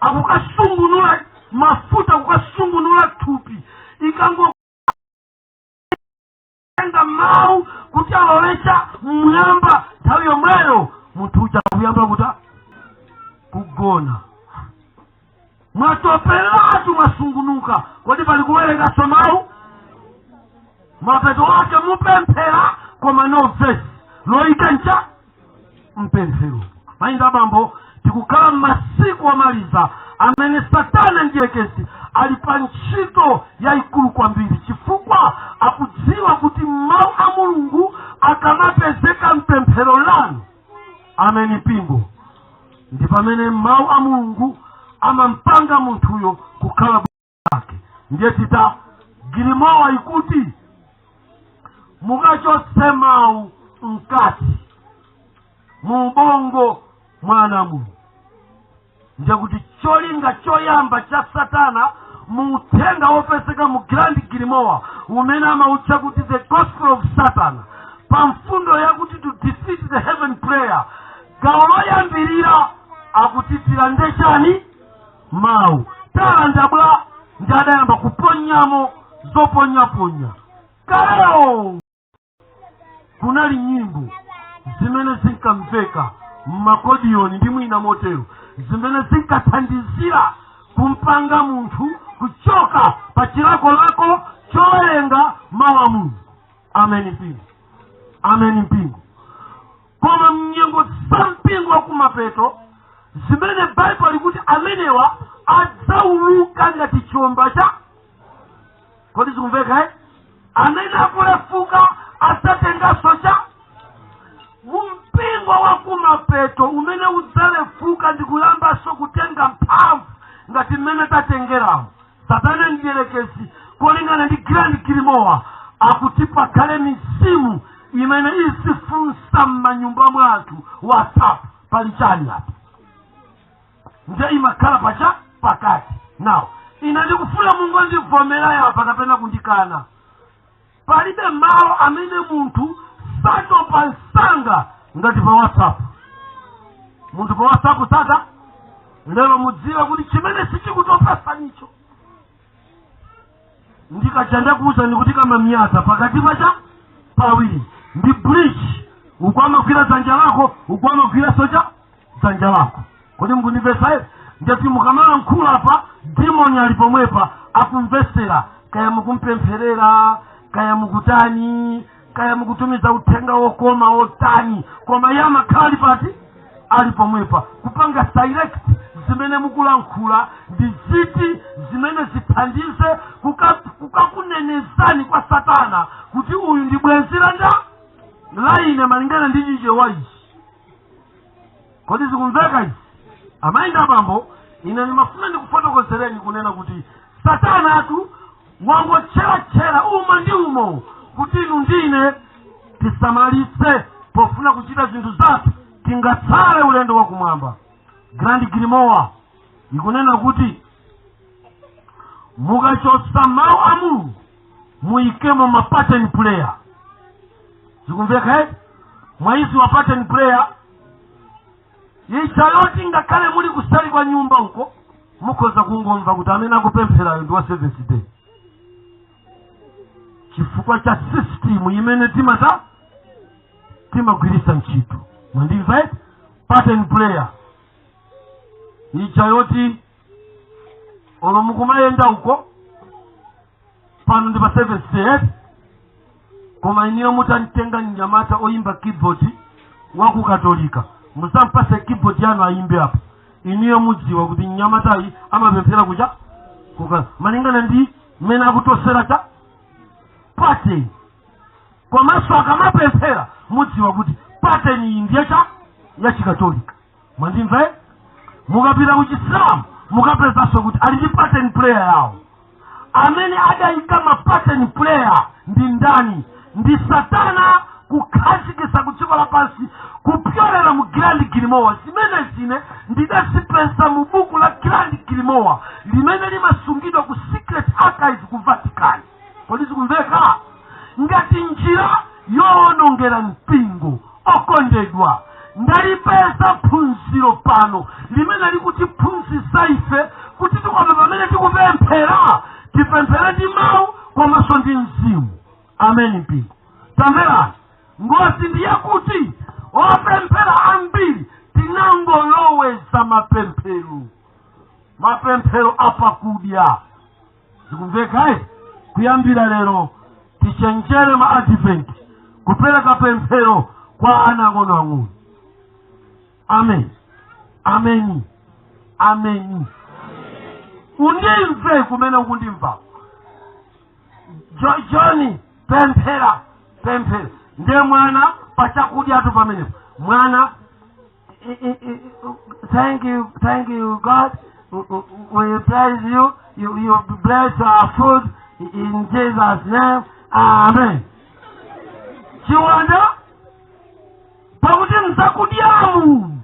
Speaker 2: akukasungunula mafuta kukasungunula thupi ikango enda mau kuti alolecha muyamba nthawi yomweyo munthu uja kuyamba kuta kugona mwatopelatu masungunuka kodi pali kuwerenga somau koma no verse loika ncha mpemphero. Mainda bambo tikukhala masiku amaliza amene Satana njekesi alipa ntchito yaikulu kwambiri chifukwa akudziwa kuti mawu a Mulungu akamapezeka mpemphero lanu. Ameni mpingo. Ndi pamene mawu a Mulungu amampanga munthuyo kukhala bwake. Ndiye tita Gilimowa ikuti mukachotse mawu mkati mubongo mwana Mulungu. Ndiye kuti cholinga choyamba cha Satana muuthenga wopezeka mu Grand Gilimowa umene amautcha kuti the gospel of Satan, pamfundo yakuti to defeat the heaven prayer, gawo loyambirira akutitira ndechani mawu. Talandabula ndadayamba kuponyamo zoponyaponya. Kaleo kunali nyimbo zimene zinkamveka mmakodioni ndi mwina motero zimene zinkathandizira kumpanga munthu kuchoka pa chilako lako chowerenga mawu a Mulungu. Ameni mpingo. Ameni mpingo. Koma mnyengo za mpingo wa kumapeto zimene Bible likuti amenewa adzauluka ngati chomba cha kodi zikumveka amene akulefuka adzatengaso cha mpingo wa kumapeto umene udzalefuka ndi kuyambaso kutenga mphamvu ngati mmene tatengeramo. Satana ndiyerekezi kolingana ndi Grand Gilimowa akuti pakhale mizimu imene isifunsa m'manyumba mwathu WhatsApp pali chani apa nje imakhala pacha pakati. Now ina ndikufuna Mungu ndivomera yapa kapena kundikana. Palibe malo amene munthu satopansanga ngati pa WhatsApp. Munthu pa WhatsApp sata lero mudziwe kuti chimene sichikutopasa nicho. Ndikachanda kuuza ndikuti kama miyata pakati pacha pawiri ndi bridge ukwamagwira dzanja lako ukwamagwira socha dzanja lako. Kodi mukundimvesa? Ndati mukamala mkhulu apa demoni alipomwepa akumvesera kaya mukumpempherera kaya mukutani kaya mukutumiza uthenga wokoma otani koma yamakhali pati alipomwepa kupanga direct zimene mukulankhula ndi ziti zimene zithandize kukakunenezani kwa Satana kuti uyu ndi bwenzi langa laine malingana ndi chiche waichi. Kodi zikumveka izi? Amainda bambo ina nimafuna ndikufotokozereni kunena kuti Satana atu wangochera uma ndi umo kuti inu ndine tisamalitse pofuna kuchita zinthu zathu tingatsale ulendo wa kumwamba. Grand Gilimowa ikunena kuti mukachotsa mawu a Mulungu muikemo ma pattern player. Zikumveka mwaisi wa pattern player yichayoti ngakhale muli kusali kwa nyumba uko mukhoza kungomva kuti amene akupempherayo ndi wa Seventh Day chifukwa cha system imene timagwirisa ntchito. Mwandimva pattern player yichayoti olo mukumayenda uko pano ndi pa Seventh Day koma iniyo mutanitenga mnyamata oyimba keyboard waku Katolika musampase keyboard yanu ayimbe apa iniyo mudziwa kuti mnyamatayi amapemphera kucha malingana ndi mmene akutosera cha pattern. Komanso akamapemphera mudziwa kuti pattern iyi ndiye cha ya Chikatolika. Mwandimva? Mukapita ku Chisilamu mukapezanso kuti ali ndi pattern player yawo. Amene adayika ma pattern player ndi ndani? Ndi Satana kukhazikitsa kudziko lapansi kupyolera mu Grand Gilimowa. Zimene ndidazipeza mu buku la Grand Gilimowa limene limasungidwa ku Secret Archive ku Vatican. Kodi zikumveka? Ngati njira yoonongera mpingo okondedwa ndalipeza phunziro pano limene likuti phunzitsa ife kuti tikoma pamene tikupemphera tipemphera ndi mawu komanso ndi mzimu. Ameni mpingo. Tamverani ngozi ndiyakuti opemphera ambiri tinangoloweza mapemphero apakudya. Zikumveka kuyambira lero tichenjere ma Advent kupereka pemphero kwa ana ang'ono. Amen. Amen. Amen. Undimve kumene ukundimva. Johnny pemphera. Ndiye mwana pachakudya atu pamene. Mwana thank you God. We praise you. You bless our food in Jesus' name. Amen. Chiwanda pakuti mzakudyamu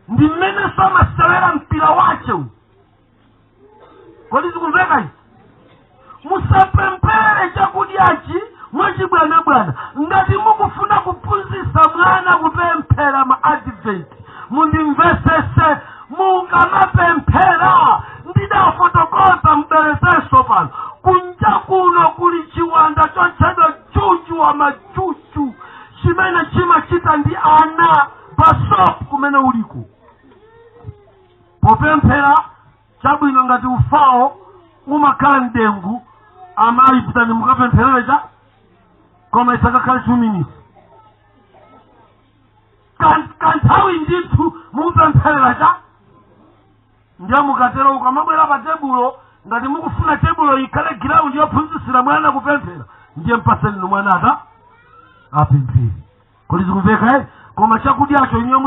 Speaker 2: ndi mmene samasewera mpira wache. Kodi zikumveka izi? Musapemphere chakudyachi mwachibwana. Ngati mukufuna kuphunzitsa mwana kupemphera ma advent, mundimvesese. Mukamapemphera ndidafotokoza mberezeso pano. Kunja kuno kuli chiwanda chotchedwa chuchu wa machuchu chimene chimachita ndi ana pasopu kumene uliko. Popemphera chabwino ngati ufawo umakhala mdengu amayi pitani mukapemphererecha koma isakakhala 2 minutes. Kanthawi ndithu mukupemphereracha ndiye mukatero ukamabwera pa tebulo ngati mukufuna tebulo ikhale ground yophunzitsira mwana kupemphera ndiye mpaseni mwana apemphere. Kodi zikumveka koma chakudyacho inyo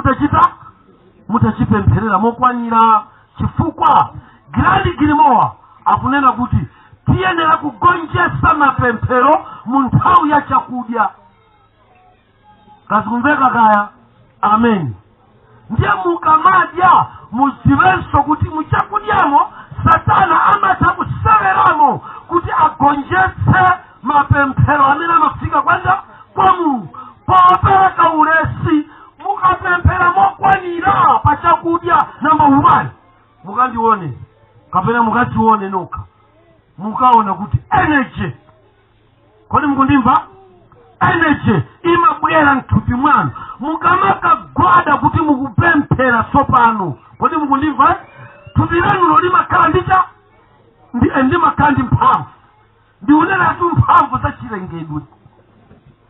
Speaker 2: mutachipempherera mokwanira chifukwa Grand Grimoire akunena kuti tiyenera kugonjetsa mapemphero mu nthawi ya chakudya. Kazikumveka kaya? Amen. Ndiye mukamadya muziwenso kuti muchakudyamo Satana amatha kuseweramo kuti agonjetse mapemphero amene amafika kwanja kwa Mulungu. Popereka ulesi mukapemphera mokwanira pa chakudya namba 1 mukandione kapena mukachione nokha mukaona kuti energy. Kodi mukundimva? Energy imabwera mthupi mwanu mukamakagwada kuti mukupemphera tsopano. Kodi mukundimva? Thupi lanu limakhala ndi makhala ndi mphamvu. Ndiunenatu mphamvu za chilengedwe.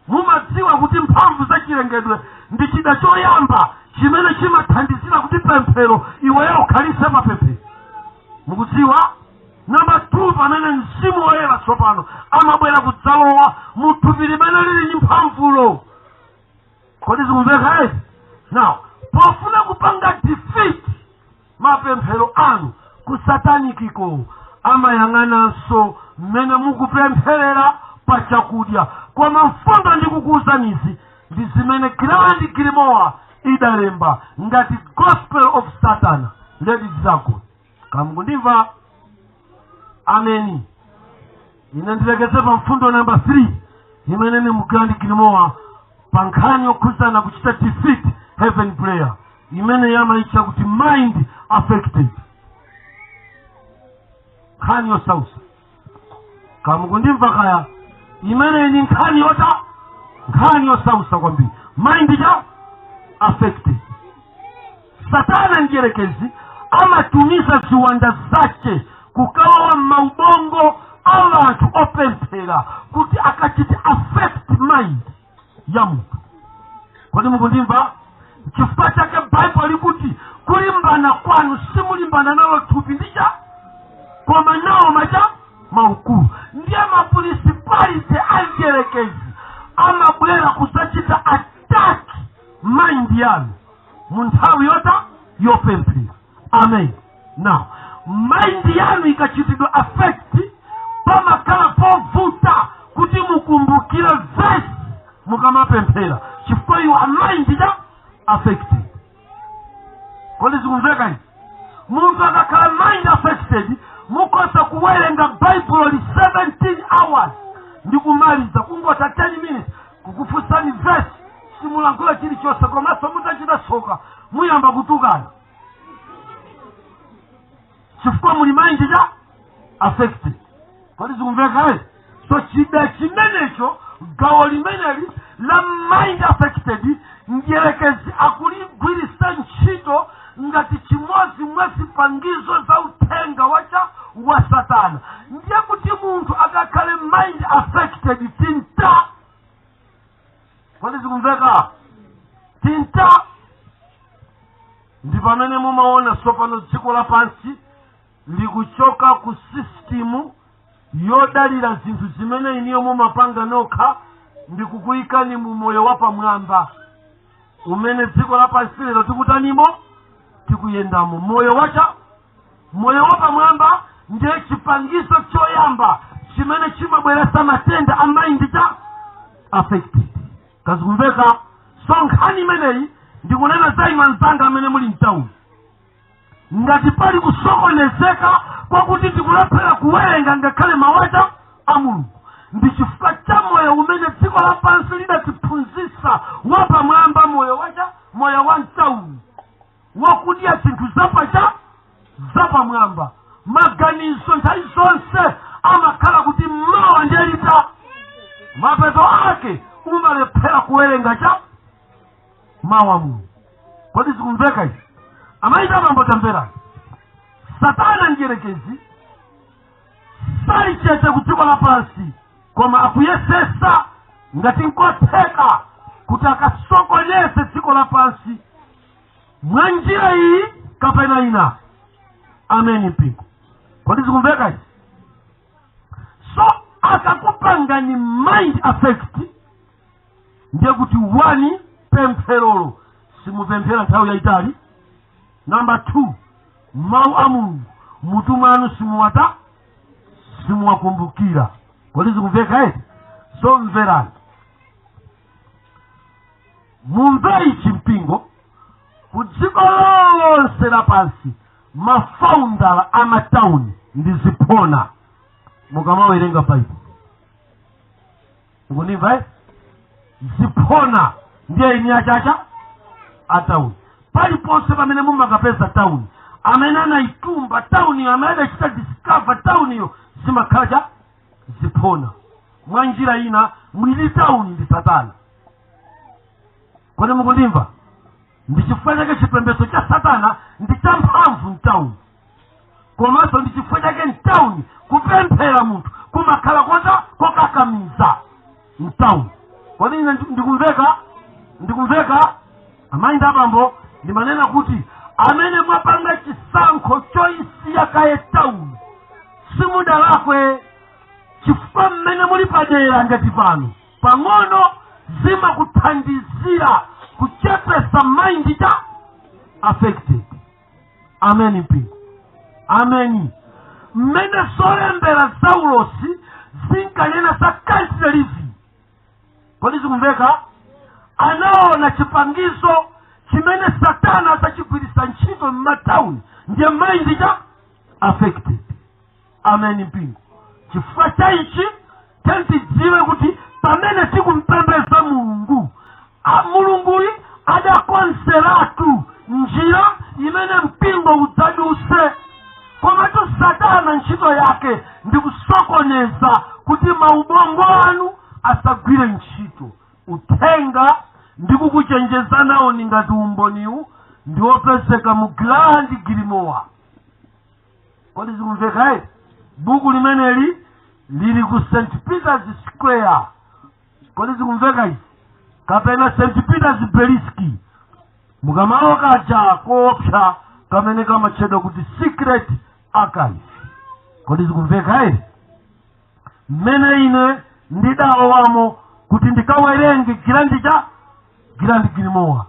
Speaker 2: Mumadziwa kuti mphamvu za chilengedwe ndi chida choyamba chimene chimathandizira kuti pemphero iweyo ukhalise mapemphero. Mukudziwa? Namba 2 pamene mzimu woyera tsopano amabwera kudzalowa mu thupi limene lili ndi mphamvulo. Kodi zikumveka? Now pofuna kupanga defeat mapemphero anu ku satanikiko amayang'ananso mmene mukupempherera pa chakudya. Koma mfundo ndikukuwuzanizi ndi zimene Grand Grimoire idalemba ngati gospel of Satan. Ladies zako kamukundimva? Amen. Ine ndilekeze pa mfundo namba 3 imene ni mu Grand Grimoire pa nkhani yokhuzana kuchita defeat heaven prayer imene yamayitcha kuti mind affected. Nkhani yosausa kamukundimva kaya? Imene ni nkhani yosausa kwambiri. Mind affected. Satana njerekezi amatumiza ziwanda zache kukawa maubongo abantu opemphera kuti akachiti affect mind ya muntu. Kodi mukundimva? Chifukwa chake Bible likuti kulimbana kwanu simulimbana nawo thupi ndicha koma nawo macha maukulu. Ndiye mamunicipality anjerekezi amabwera kusachita attack mind yanu mu nthawi yopemphera. Amen. Now mind yanu ikachitidwa affect pamakhala povuta kuti mukumbukire verse mukamapemphera chifukwa your mind is affected. Kodi zikumveka izi? Muntu akakhala mind affected mukosa kuwerenga Bible 17 hours ndikumaliza kungota 10 minutes kukufunsani verse simulankhula chilichonse komanso mutachita soka muyamba kutukana chifukwa muli mind affected. Kodi zikumveka? So chida chimenecho gawo limeneli la mind affected njerekezi akuligwirisa ntchito ngati chimozi mwezi pangizo za utenga wa Satana. Ndiye kuti muntu akakhale mind affected tinta Kodi zikumveka? Tinta ndi pamene mumaona tsopano dziko lapansi likuchoka ku sistimu yodalira zinthu zimene iniyo mumapanga nokha ndi kukuyikani mu moyo wa pamwamba umene dziko lapansi lero tikutanimo tikuyendamo. Moyo wa pamwamba ndiye chipangiso choyamba chimene chimabweretsa matenda a mind affected. Kazikumveka? So nkhani imeneyi ndikunena za imanzanga amene muli mtawuni. Ngati pali kusokonezeka kwakuti tikulephera kuwerenga ngakhale mawaja a Mulungu, ndi chifukwa cha moyo umene dziko lapansi lidatiphunzitsa wapamwamba, moyo wa mtawuni wakudya zinthu zapamwamba. Maganizo nthawi zonse amakhala kuti mmawa ndiye lita, mapeto ake umalephera kuwerenga mawa Mulungu. Kodi zikumveka izi? Amaita mambo tamvera. Satana njerekezi sali chete kudziko lapansi, koma akuyesesa ngati nkotheka kuti akasokoneze dziko lapansi mwa njira iyi kapena ina. Ameni mpingo. Kodi zikumveka izi? So akakupangani mind affect, ndiye kuti 1 pempherolo simupemphera nthawi yaitali. Number 2, mawu a Mulungu mutu mwanu simuwakumbukira. Kodi zikumveka eti? So mverani. Mumve ichi mpingo, kudziko lonse lapansi mafoundala amatauni ndi zipona. Mukamawerenga Bible ukunimva eti? Zipona ndiye ini achacha atauni. Paliponse pamene mumakapeza tauni, amene anaitumba tauni, amene adachita discover tauni yo, zimakhala zipona. Mwa njira ina mwili tauni ndi Satana. Kodi mukundimva? Ndi chifukwa chake chipembedzo cha Satana ndi champhamvu mtauni, komanso ndi chifukwa chake mtauni kupemphera munthu kumakhala kokakamiza mtauni. Kodi ndikumveka? Amayi abambo ndimanena kuti amene mwapanga chisankho choisiya kaye tauni simudalakwe, chifukwa mmene muli padera ngati pano pang'ono zimakuthandizira kuchepesa mind affected. Ameni mpingo. Ameni. Mmene zolembera Saulosi zinkanena za kanselism. Kodi zikumveka? Anaona chipangizo chimene Satana atachigwiritsa ntchito m'matauni ndiye mind affected. Ameni mpingo. Chifukwa cha ichi tidziwe kuti pamene tikumpembedza Mulungu, Mulunguyi adakonseratu njira imene mpingo udzaduse. Komatu Satana ntchito yake ndi kusokoneza kuti maubongo anu asagwire ntchito. Uthenga ndi kukuchenjeza nawo ngati umboniwu ndiwopezeka mu Grand Grimoire. Kodi zikumveka eti? Buku limeneli lili ku St. Peter's Square. Kodi zikumveka izi? Kapena St. Peter's Beliski. Mukamaoka aja koopsa kamene kamatchedwa kuti Secret Archive. Kodi zikumveka eti? Mmene ine ndidalowamo kuti ndikawerenge Grand Grimoire.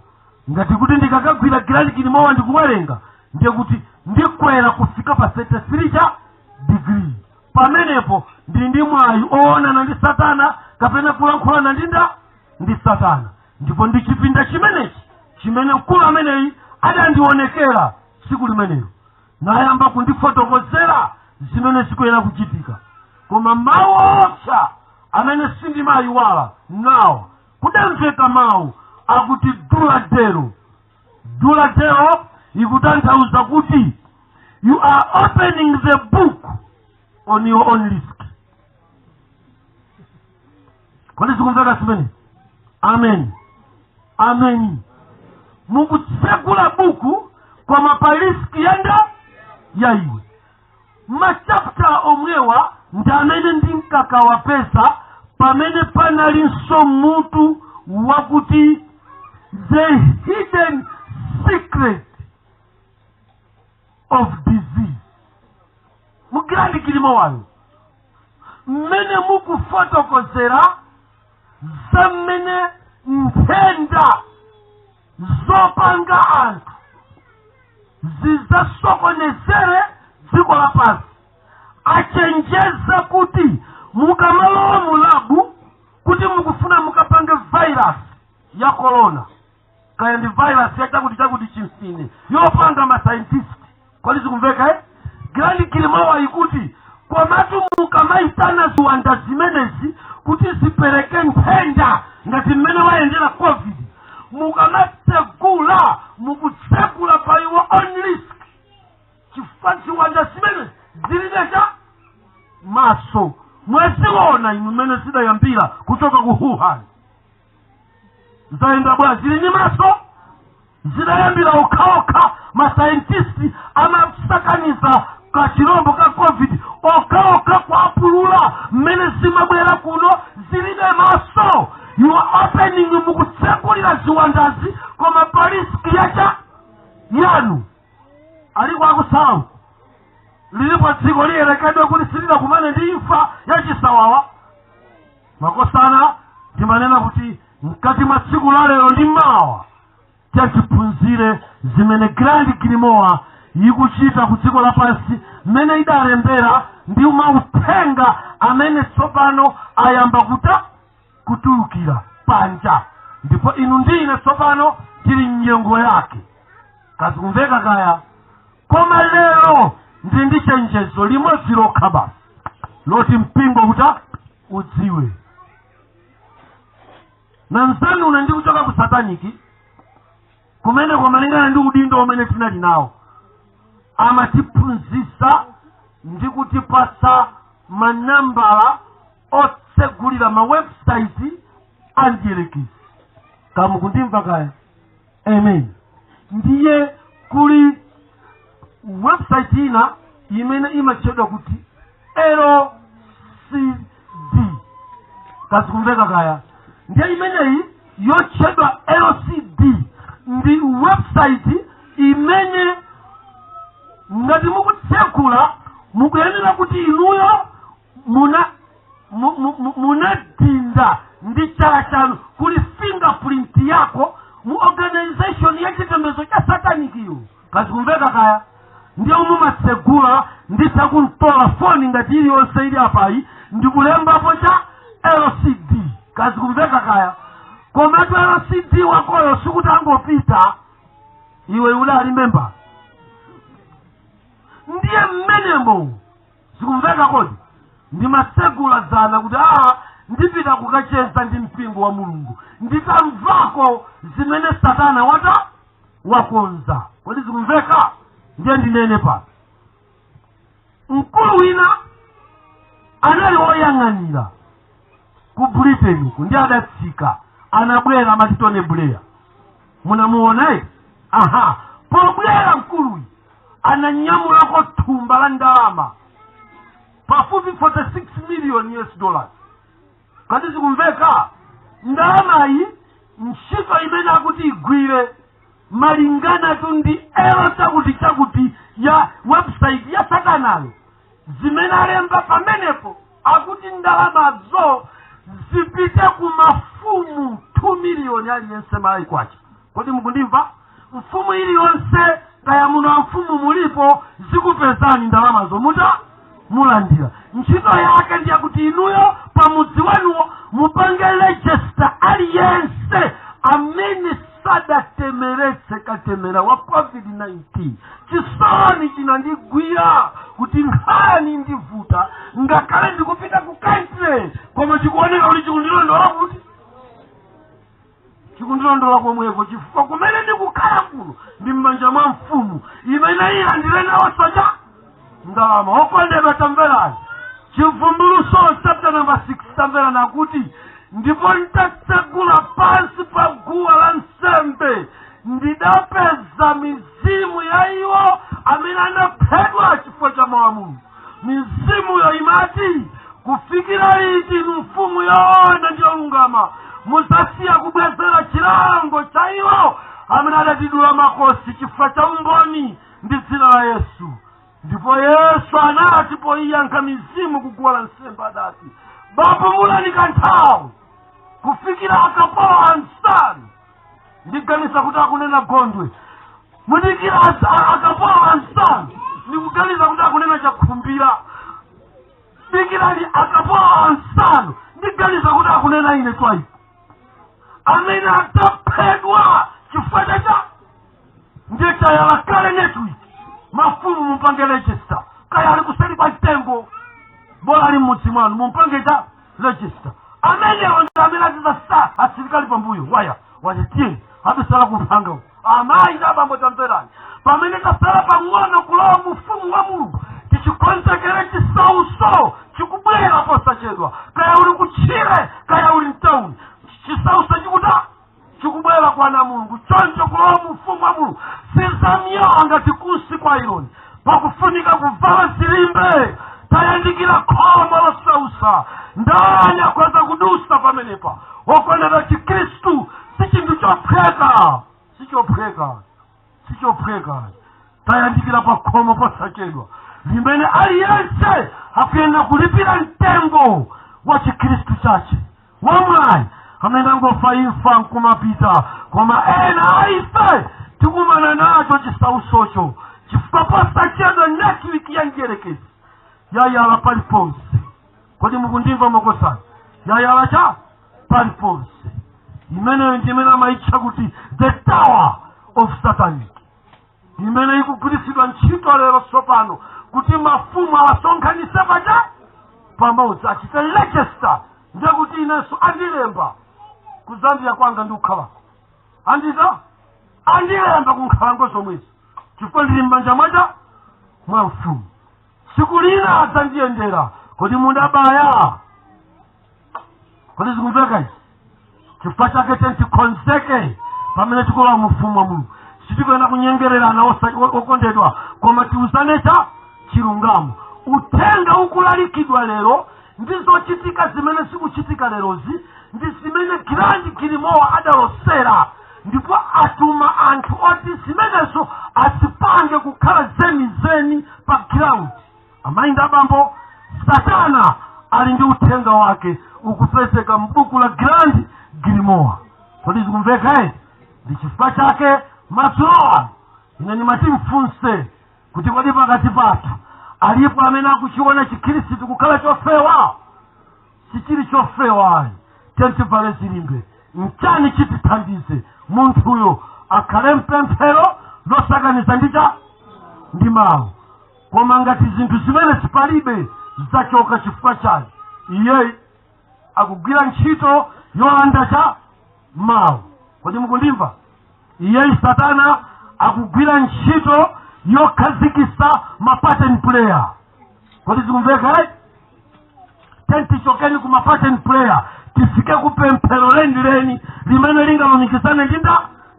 Speaker 2: Ngati kuti ndikakagwira Grand Grimoire ndikuwerenga, ndiye kuti ndikwera kufika pa 33 degree. Pamenepo ndi mwayi oonana ndi Satana kapena kulankhulana ndi Satana. Ndipo ndi chipinda chimenechi chimene mkulu ameneyi adandionekera siku limenelo, nayamba kundifotokozera zimene zikuyenera kuchitika. Koma mawu otsa amene sindimayiwala nawo kudamveka mawu akuti duladero ikutanthauza kuti you are opening the book on your own risk. Kodi zikumveka simene? Amen. Mukutsegula buku kwa mapariski yenda ya iwe. Machapta omwewa ndi amene ndinkakawapeza pamene panalinso mutu wakuti the hidden secret of disease. Mugandi kilimo wanu mmene mukufotokozera zamene ntenda zopanga anthu zizasokonezere dziko lapansi. Achenjeza kuti mukamalowa mulabu kuti mukufuna mukapange virus ya corona kaya ndi virus ya chakuti chimfine yopanga mascientist kwali zikumveka Grand Kilimawa ikuti komatu mukamaitana ziwanda zimenezi kuti zipereke ntenda ngati mmene wayendera covid mukamatsegula mukutsekula pa iwo on risk chifukwa ziwanda zimenezi zililecha maso mweziona inu mmene zidayambira kutoka ku Wuhan zaenda bwa zili ni maso zidayambira ukaoka mascientisti amasakaniza ka chirombo ka covid okaoka kwa pulula mmene zimabwera kuno ziline maso. You are opening mukutsekulira ziwandazi koma pariski yacha yanu alikuwa akusawu lilipo dziko liyerekedwe kuti silina kumane ndi imfa yachisawawa makosana timanena kuti mkati mwa tsiku la lero ndi mawa tiachiphunzire zimene Grand Kilimawa ikuchita ku dziko lapansi mmene idalembera ndi mauthenga amene tsopano ayamba kutulukira panja ndipo inu ndine tsopano tili mnyengo yake kazikumveka kaya. Koma lero ndi chenjezo limodzi lokha basi loti mpingo kuta udziwe na nzanu unendi kuchoka ku sataniki kumene kwa malingana ndi udindo umene tinali nawo amatiphunzitsa ndi kutipasa manambala otsegulira ma website andiyerekezi kamu kundimva kaya. Amen. Ndiye kuli website ina imene imachedwa kuti LCD kazikumveka kaya. Ndiye imeneyi yochedwa LCD ndi website imene ngati mukutsekula mukuyenera kuti inuyo munadinda ndi chala chanu kuli fingerprint yako mu organization ya chitembezo cha satanikiyo kazikumveka kaya. Ndiye mumatsegula nditakuntola phone ngati iliyonse ili apayi ndikulembapo cha LCD kazikumveka kaya. Komatu LCD wakoyo sikutangopita iwe ule alimemba ndiye mmenemo sikumveka kodi ndi masegula zana kuti ndipita kukacheza ndi mpingo wa Mulungu nditamvako zimene satana wakonza kodi sikumveka. Ndiye ndinene pa mkulu wina anali woyang'anira ku Britain ndi adatsika anabwera matitone Blair munamuona pobwera mkulu ananyamulako thumba la ndalama pafupi $46 million. Kati sikumveka ndalama iyi ntchito imene akuti igwire malingana tu ndi chakuti ya website ya satanayo zimene alemba pamenepo akuti ndalamazo zipite ku mafumu 2 million aliyense malayi kwacha. Kodi mukundimva? Mfumu iliyonse kaya muno mfumu mulipo zikupezani ndalamazo mulandira. Ntchito yake ndiye kuti inuyo pamudzi wanuwo mupange register aliyense amene sadatemeretse katemera wa COVID-19 chisoni chinandigwira kuti nkhani ndivuta ngakale ndikupita ku country koma chikuoneka kuti chikundilondola kuti chikundilondola komweko chifukwa kumene ndikukhala kuno ndi m'manja mwa mfumu imene ilandire nawo soja ndalama. Okondedwa tamverani chivumbuluso chapter number 6 tamverani akuti ndipo nditatsegula pansi pa guwa la nsembe ndidapeza mizimu ya iwo amene anaphedwa chifukwa cha mawu a Mulungu. Mizimuyo imati kufikira liti mfumu yoona ndi yolungama muzasiya kubwera amene adatidula makosi chifukwa cha umboni ndi dzina la Yesu. Ndipo Yesu anati poiyankha mizimu kuguwa lansembe adati, Baba mulani kanthawi kufikira akapolo ansanu. Ndiganiza kuti akunena Gondwe. Mudikira akapolo ansanu. Ndikuganiza kuti akunena Chakhumbira. Dikirani akapolo ansanu. Ndiganiza kuti akunena ine twaipo. Amene ataphedwa chifukwa cha nditayala kale network. Mafumu mumpange register. Kaya ali kuseli kwa tembo. Bola ali mutsi mwanu mumpange cha register. Amene ondamela zisa asilikali pambuyo waya wajitie habisala kupanga. Amayi ndabambo tamperani. Pamene kasala pang'ono kulowa mufumu wa Mulungu. Tichikonzekere chisauso chikubwera posachedwa. Kaya uli kuchire, kaya uli mtauni. Chisauso chikuta chikubwera kwa na Mulungu. Choncho kulowa mufumu wa Mulungu. Sizamyanga tikusi kwa ironi. Pakufunika kuvala zilimbe. Tayandikira koma losausa. Ndani akwaza kudusa pamenepa. Wakwenda Chikristu. Sichindu chopheka. Sichopheka. Tayandikira pa koma posachedwa. Limene aliyense akuyenda kulipira mtengo wa Chikristu chache. Wamwayi amene ngofa imfa nkumapita. Koma ena aife tikumana nacho chisausocho. Chifukwa posachedwa netwiki ya njerekezi. Yayala paliponse. Kodi mukundimva mokosana. Yayala cha paliponse. Imene njimena maicha kuti the tower of satanic. Imene ikugwirisidwa ntchito lero sopano kuti mafumu awasonkhanise paja pamodzi achite register. Ndiye kuti inenso andilemba kuzambia kwanga ndi ukhalako. Andilemba kunkhalango zomwezi. Chifukwa ndili m'manja mwa mfumu. Siku lina adzandiyendera. Kodi mundabaya. Kodi zikumveka izi. Chifukwa chake tikonzeke pamene tikulowa mufumu wa Mulungu. Sitikuyenda kunyengererana okondedwa. Koma tiuzane cha chilungamo. Uthenga ukulalikidwa lero ndizochitika zimene sikuchitika lerozi. Ndi zimene Grand Grimoire adalosera. Ndipo atuma anthu oti zimenezo asipange kukhala zenizeni pa ground. Amayi ndabambo Satana ali ndi uthenga wake ukupezeka m'buku la Grand Grimoire. Kodi zikumveka ndi chifukwa chake masowa ine nimati mfunse kuti kodi pakati pathu alipo amene akuchiona Chikhristu kukhala chofewa. Sichili chofewa. Tentivale zilimbe. Mchani chitithandize munthu uyo akhale mpemphero losakaniza ndi mawu. Koma ngati zinthu zimene zipalibe zachoka chifukwa chake, iye akugwira ntchito yolanda cha mawu. Kodi mukundimva? Iye Satana akugwira ntchito yokhazikisa pattern player. Kodi zikumveka? Tentichokeni kuma pattern player. Tifike kupemphero leni limene lingalumikizane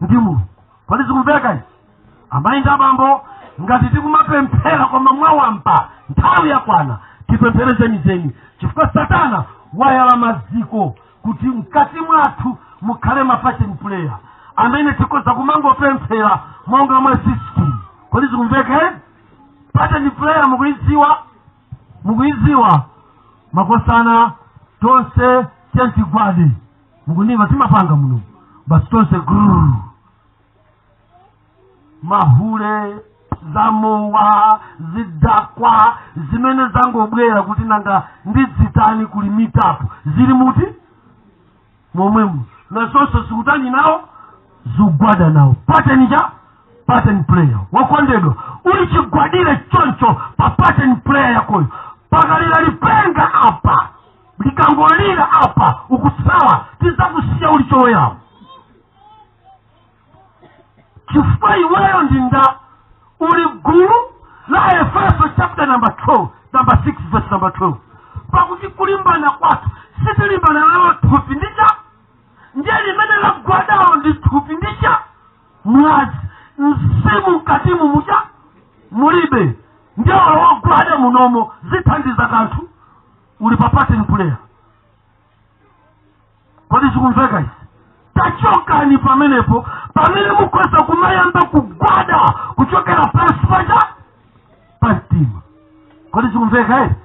Speaker 2: ndi Mulungu. Kodi zikumveka? Amayi ndabambo ngati tikumapemphera koma mwawampa nthawi yakwana tipempherezeni. Chifukwa Satana wayala maziko kuti mkati mwathu mukhale pattern player amene tikoza kumangopemphera monga mwa system. Kodi zikumveka? Pattern player mukuiziwa makosana tonse tentigwadi. Mukundimva timapanga muno basi tonse guru. Mahule zamowa zidakwa zimene zangobwera kuti nanga ndidzitani kuli mitapu zili muti momwemu nasonso sikutani nawo zugwada nawo. Pattern player wakondedwa ulichigwadire choncho pa pattern player yakoyo. Pakalira lipenga apa likangolira apa ukusawa tizakusiya ulichoyamo. Chifukwa iweyo ndinda uli gulu la Efeso chapter number 12 number 6 verse number 12. Pakuti kulimbana kwatu sitilimbana nawo thupi ndicha. Ndiye limene lagwadawo ndi thupi ndicha. Mwazi mzimu mkatimu mucha mulibe. Ndiye wagwada munomo zithandiza kanthu uli pa pattern player. Kodi zikumveka izi? tachokani pamenepo pamene mukosa kumayamba kugwada kuchokera pansi pamtima. Kodi sikumveka ere?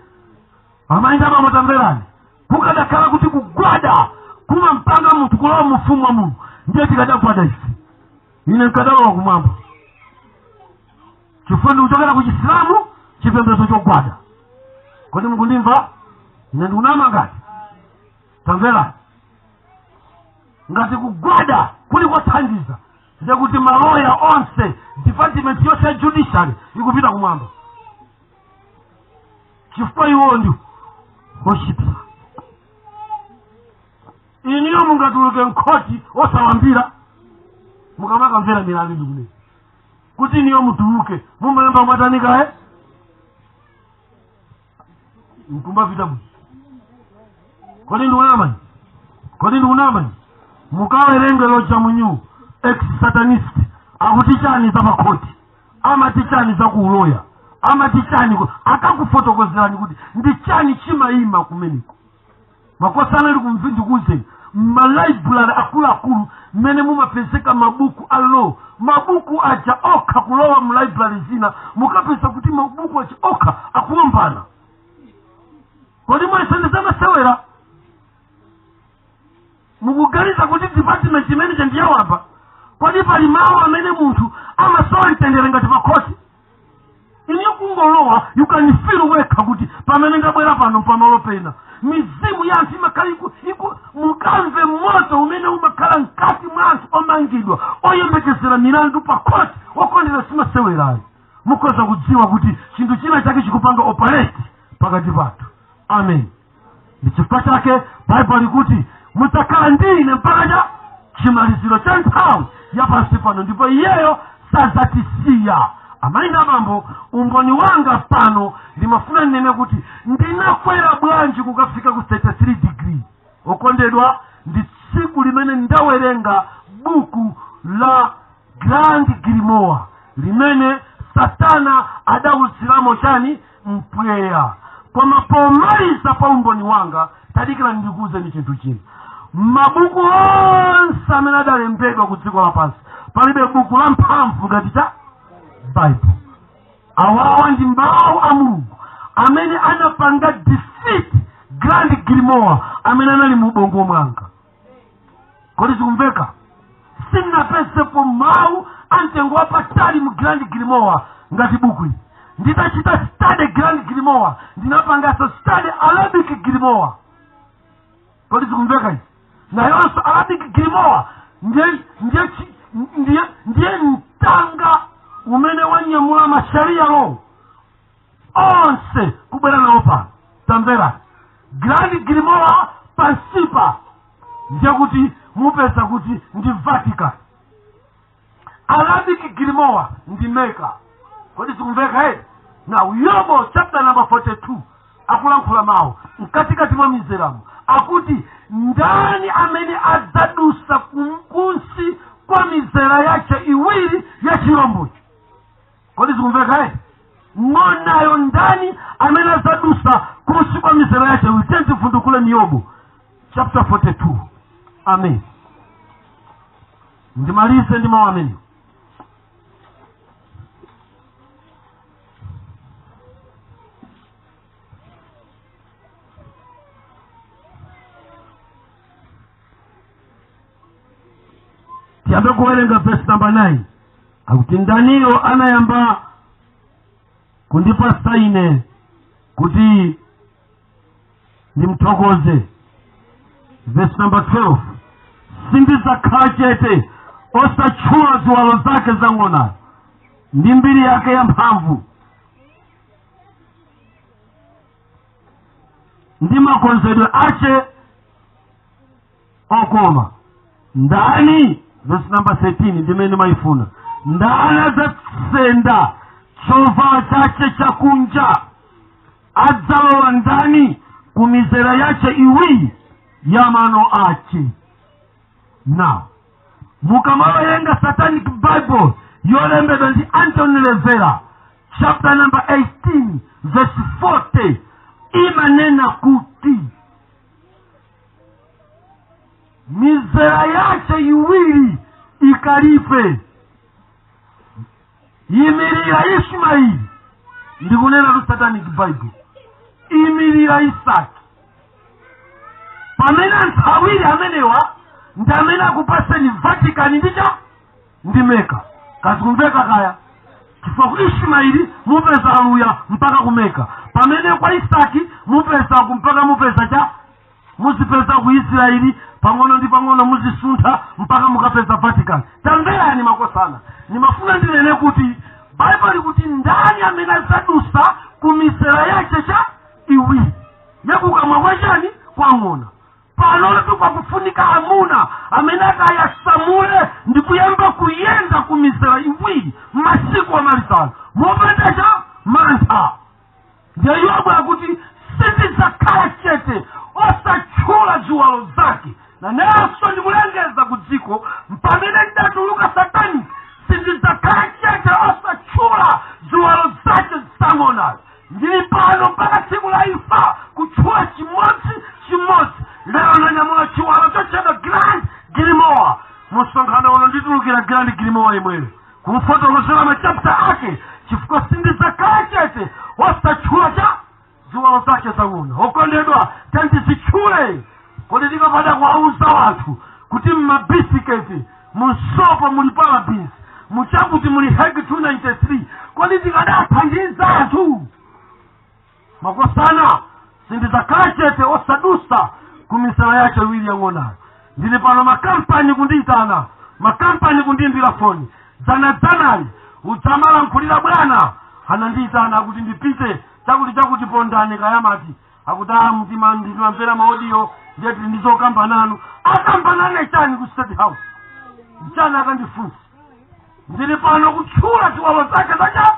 Speaker 2: Amainda mamotamverani kukadakhala kuti kugwada kuma mpanga munthu kulowa mufumu wa Mulungu ndiye tikadagwada ife. Ine nkadalowa kumwamba chifundo kuchokera ku Chisilamu chipembedzo chogwada. Kodi mukundimva? Ine ndikunama ngati tamverani ngati kugwada kuli kothandiza ndiye kuti maloya onse department yonse ya judiciary ikupita kumwamba. Chifukwa iwo ndi oshipsa. Iniyo mungatuluke mkhoti osawambira mukamakamvera milandu ndikune kuti niyo mutuluke mumalemba mwatanika mkumba vitabu. Kodi ndikunamani mukawerenge loja munyu ex-satanist akutichani za makoti amatichani za kuuloya amatichani akakufotokozerani kuti ndichani chimayima kumeneko. Makosana ili kumvindikuze malibrary akulu mene mumapezeka mabuku alo mabuku aja okha kulowa mlibrary zina mukapeza kuti mabuku aja okha akuombana. Kodi mwasendezana sewera mukugaliza kuti department manager ndiyawamba. Kodi pali mawu amene munthu amasowa mtendere ngati pakoti. Inyo kungolowa you can feel wekha kuti pamene ndabwera pano pamalo pena mizimu ya anthu imakhala mukamve moto umene umakhala mkati mwa anthu omangidwa oyembekezera milandu pakoti okondera simasewerayo. Mukhoza kudziwa kuti chinthu china chake chikupanga operate pakati pathu. Amen. Ndi chifukwa chake Bible likuti mutakhala ndine mpaka chimaliziro cha nthawi yapansi pano ndipo iyeyo sadzatisiya. Amainda mambo umboni wanga pano ndimafuna ninene kuti ndinakwera bwanji kukafika ku 33 degree. Okondedwa ndi tsiku limene ndawerenga buku la Grand Grimoire limene Satana adawutsiramo chani mpweya. Koma pomaliza pa umboni wanga tadikira ndikuze ni chinthu chino. Mabuku onse amene adalembedwa ku dziko lapansi palibe buku la mphamvu ngati cha Bible. Awawa ndi mawu a Mulungu amene anapanga defeat Grand Grimoire amene anali mu bongo mwanga. Kodi sikumveka? Sinapesepo mawu amtengo wapatali mu Grand Grimoire ngati buku ili. Nditachita study Grand Grimoire ndinapangaso study Arabic Grimoire. Kodi sikumveka hizi? Na yonso Arabic Grimoire ndiye mtanga umene wanyamula masharia lo onse kubwera nawo pano. Tamvera Grand Grimoire pansipa ndiye kuti mupeza kuti ndi Vatican. Arabic Grimoire ndi Mecca. Kodi sikumveka Now Yobo chapter number 42 akulankhula mawu mkatikati mwa mizeramu akuti ndani amene adzadusa kumkunsi kwa mizera yache iwiri ya chirombocho. Kodi sikumveka ngonayo ndani amene adzadusa kumsi kwa mizera yache iwiri. Tenzi fundukule ni Yobo chapter 42. Amen. Ndimalize ndi mawu amene. Tiambe kuwerenga verse number 9. Akuti ndaniyo anayamba kundipa saine kuti ndimthokoze. Verse number 12. Sindizakhala chete osatchula ziwalo zake zang'onazo ndi mbiri yake ya mphamvu ndi makonzedwe ache okoma. Ndani verse number 13 ndimene maifuna ndani adzasenda chovala chache chakunja adzalowa ndani kumizera yache iwiri ya mano ache. Now mukamawerenga Satanic Bible yolembedwa ndi Anthony Levera chapter number 18 verse 40 imanena kuti mizera yache iwiri ikalipe. Imirira Ishmaeli, ndikunena tu Satanic Bible, imirira Isaki. Pamene anthu awiri amenewa ndi amene akupaseni Vatican ndicha ndi Meka. Kazikumveka kaya? Chifukwa ku Ishmaeli mupeza aluya mpaka kumeka. Pamene kwa Isaki mupeza kumpaka mupeza cha muzipeza ku Israeli pang'ono ndi pang'ono muzisuntha mpaka mukapeza Vatican. Tamverani makosana. Nimafuna ndinene kuti Bible kuti ndani amene azadusa kumisera yache cha iwiri yakukamwa kwa chani kwang'ona. Pano tu pakufunika amuna amene akayasamule ndi kuyamba kuyenda kumisera iwiri masiku amalisano mopanda cha mantha. Ndiye Yobu akuti sindizakhala chete osatchula ziwalo zake. Na nenso ndikulengeza ku dziko mpamene ndatuluka Satani sindizakhala chete osatchula ziwalo zake zisang'onazo. Ndili pano mpaka tsiku la imfa kutchula chimodzi. Lero nanyamula chiwalo chochedwa Grand Grimoire. Musonkhano uno nditulukira Grand Grimoire imweyo kumfotokozera machapter ake chifukwa sindizakhala chete osatchula cha ziwalo zake zang'ono. Okondedwa tandizitchule. Kodi tikapanda kuwauza wanthu kuti mmabisiketi musopo muli Parabins muchakuti muli Heg 293 kodi tikadathandiza anthu makosana. Sindizakhala chete osadusa kumisala yache iwiri yang'onayo. Ndili pano makampani kundiyitana, makampani kundiyimbira foni zanadzanali udzamala nkhulira bwana anandiyitana kuti ndipite chakuti pondani kayamati akuti mtima ndimamvera maaudio ndiyeti ndizokamba nanu. Akamba nane chani ku State House? Mchani akandifunsa. Ndili pano kutchula ziwalo zake zacha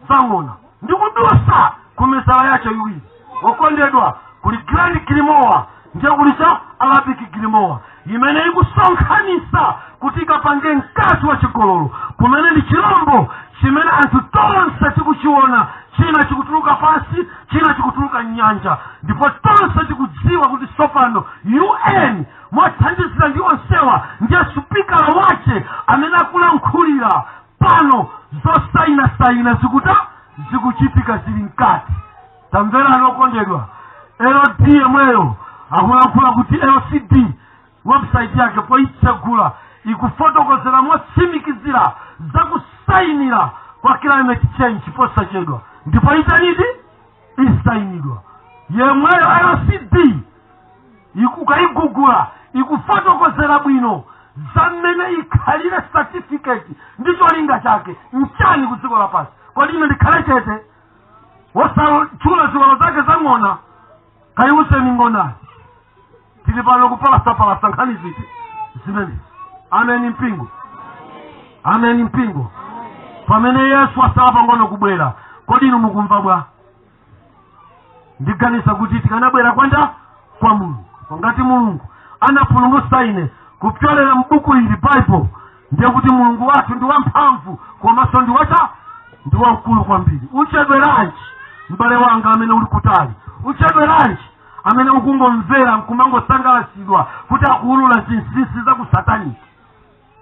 Speaker 2: zang'ona ndikudusa kumisala yache iwiri. Okondedwa kuli Grand Grimoire ndiye kulicha Arabic Grimoire imene ikusonkhanisa kuti ikapange mkati wa chigololo kumene ndi chilombo chimene anthu tonse tikuchiona, china chikutuluka pansi china chikutuluka nyanja. Ndipo tonse tikudziwa kuti tsopano UN mothandizira ndi onsewa ndiye supikala wache amene akulankhulira pano zosayina zikuchitika zili mkati. Tamverani okondedwa. LD yemweyo akulankhula kuti LCD website yake poitsegula ikufotokozera motsimikizira zakusayinira kwa climate change posachedwa ndipo itanidi isayinidwa. Yemweyo LCD ukayigugula ikufotokozera bwino zamene ikhalire certificate ndicho linga chake mchani ku dziko lapansi. Kodi ine ndikhale chete osachula ziwalo zake zang'ona kayiuse ming'ona? Tili pano kupalasa nkhani ziti zimene. Ameni mpingo. Ameni mpingo. Pamene Yesu asala pang'ono kubwera kodi inu mukumva bwa? Ndiganisa kuti tikanabwera kwanja kwa Mulungu. Ngati Mulungu anapulumutsa ine kupyolera m'buku ili Bible ndiye kuti Mulungu wathu ndi wamphamvu komanso ndi wacha ndi wamkulu kwambiri. Uchedweranji m'bale wanga amene uli kutali? Uchedweranji amene ukungomvera nkumangosangalasidwa kuti akuulula zinsinsi za ku Satani?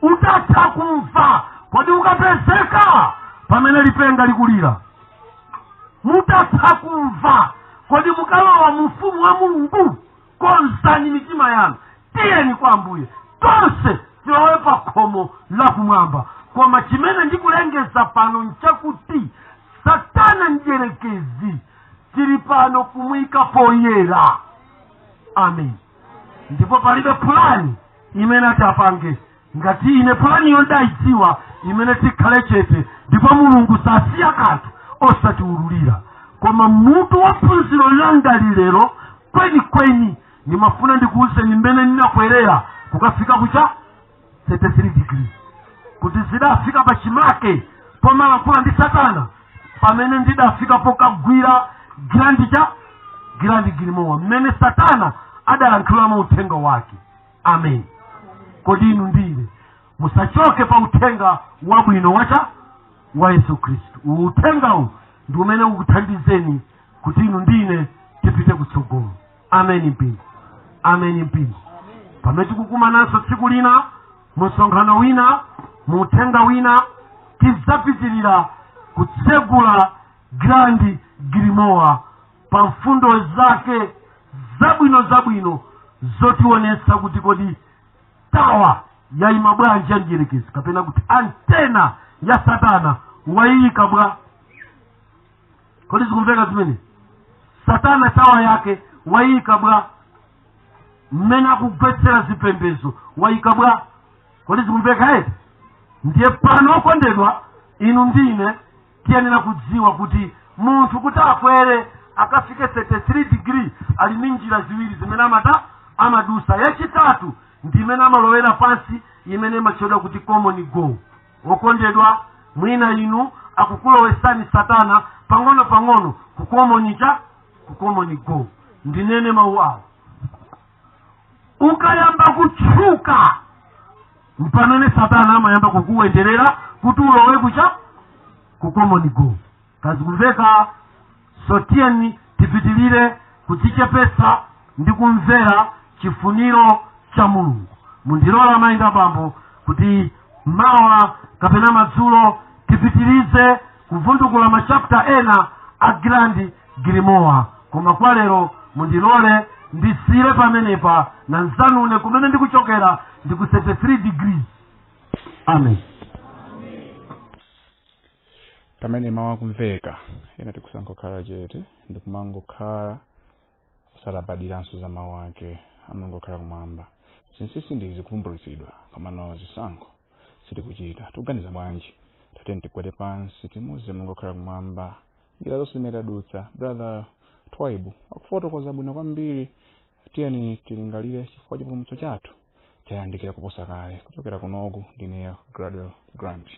Speaker 2: Utatha kumva kodi ukapezeka pamene lipenga likulira? Mutatha kumva kodi mukalowa mu ufumu wa Mulungu? Konzani mitima yanu tiyeni kwa Ambuye tonse tilowe pa khomo la kumwamba. Koma chimene ndikulengeza pano nchakuti Satana njerekezi tili pano kumwika poyera. Amen. Ndipo palibe plani imene atapange ngati ine plani yondayidziwa imene tikhale chete ndipo Mulungu sasiya kanthu osatiwululira. Koma mutu wa phunziro langa lero kweni nimafuna ndikuwuzeni mmene ndinakwerera kukafika kucha 33 degrees kuti zidafika pachimake pomalankhula ndi Satana pamene ndidafika pokagwira Grand Grimoire mmene Satana adalankhulamo uthenga wake. Amen. Kodi inu ndine musachoke pa uthenga wabwino wacha wa Yesu Kristu. Uthengawu ndi umene ukuthandizeni kuti inu ndine tipite kutsogolo. Amen mpingo. Amen mpingo. pamene tikukumananso tsiku lina musonkhano wina muthenga wina tidzapitirira kutsegula Grand Grimoire pa mfundo zake zabwino zotionetsa kuti kodi tawa yaima bwanji ya mdierekezi kapena kuti antena ya Satana wayika bwa. Kodi zikumveka zimene? Satana tawa yake wayika bwa, mmene akugwetsera zipembedzo wayika bwa. Kodi zikumveka? Ndiye pano okondedwa inu ndine tiyenera kudziwa kuti munthu kuti akwere akafike 33 degree ali ndi njira ziwiri zimene amadusa. Yachitatu ndi imene amalowera pansi imene imatchedwa kuti common goal. Okondedwa, mwina inu akukulowesani Satana pang'ono ku common goal. Ndinene mawu awo, ukayamba kutchuka mpanone Satana amayamba kukuwenderera kuti ulowe ku common goal. Kazikumveka? So tiyeni tipitilire kudzichepesa ndi kumvera chifuniro cha Mulungu. Mundilola mayinda bambo kuti mawa kapena madzulo tipitilize kuvundukula machapter ena a Grand Grimoire. Koma kwa lero mundilole ndisire pamenepa na nzanune kumene ndikuchokera ndiku 33 degrees. Amen.
Speaker 3: Pamene mawa kumveka ena tikusankha khala chete ndikumangokhala salabadiranso za mawu ake amangokhala kumwamba. Sinsisi ndizi kuvumbulutsidwa kamano zisankho sitikuchita. Tuganiza bwanji tatene tikwete pansi timuze mangokhala kumwamba njira zonse zimene tadutsa. Brother Twaibu akufotokoza bwino kwambiri. Tiyeni tilingalire chifukwa chipulumutso chathu chayandikira kuposa kale. Kuchokera kunoku ndineyo Gradwell Grant.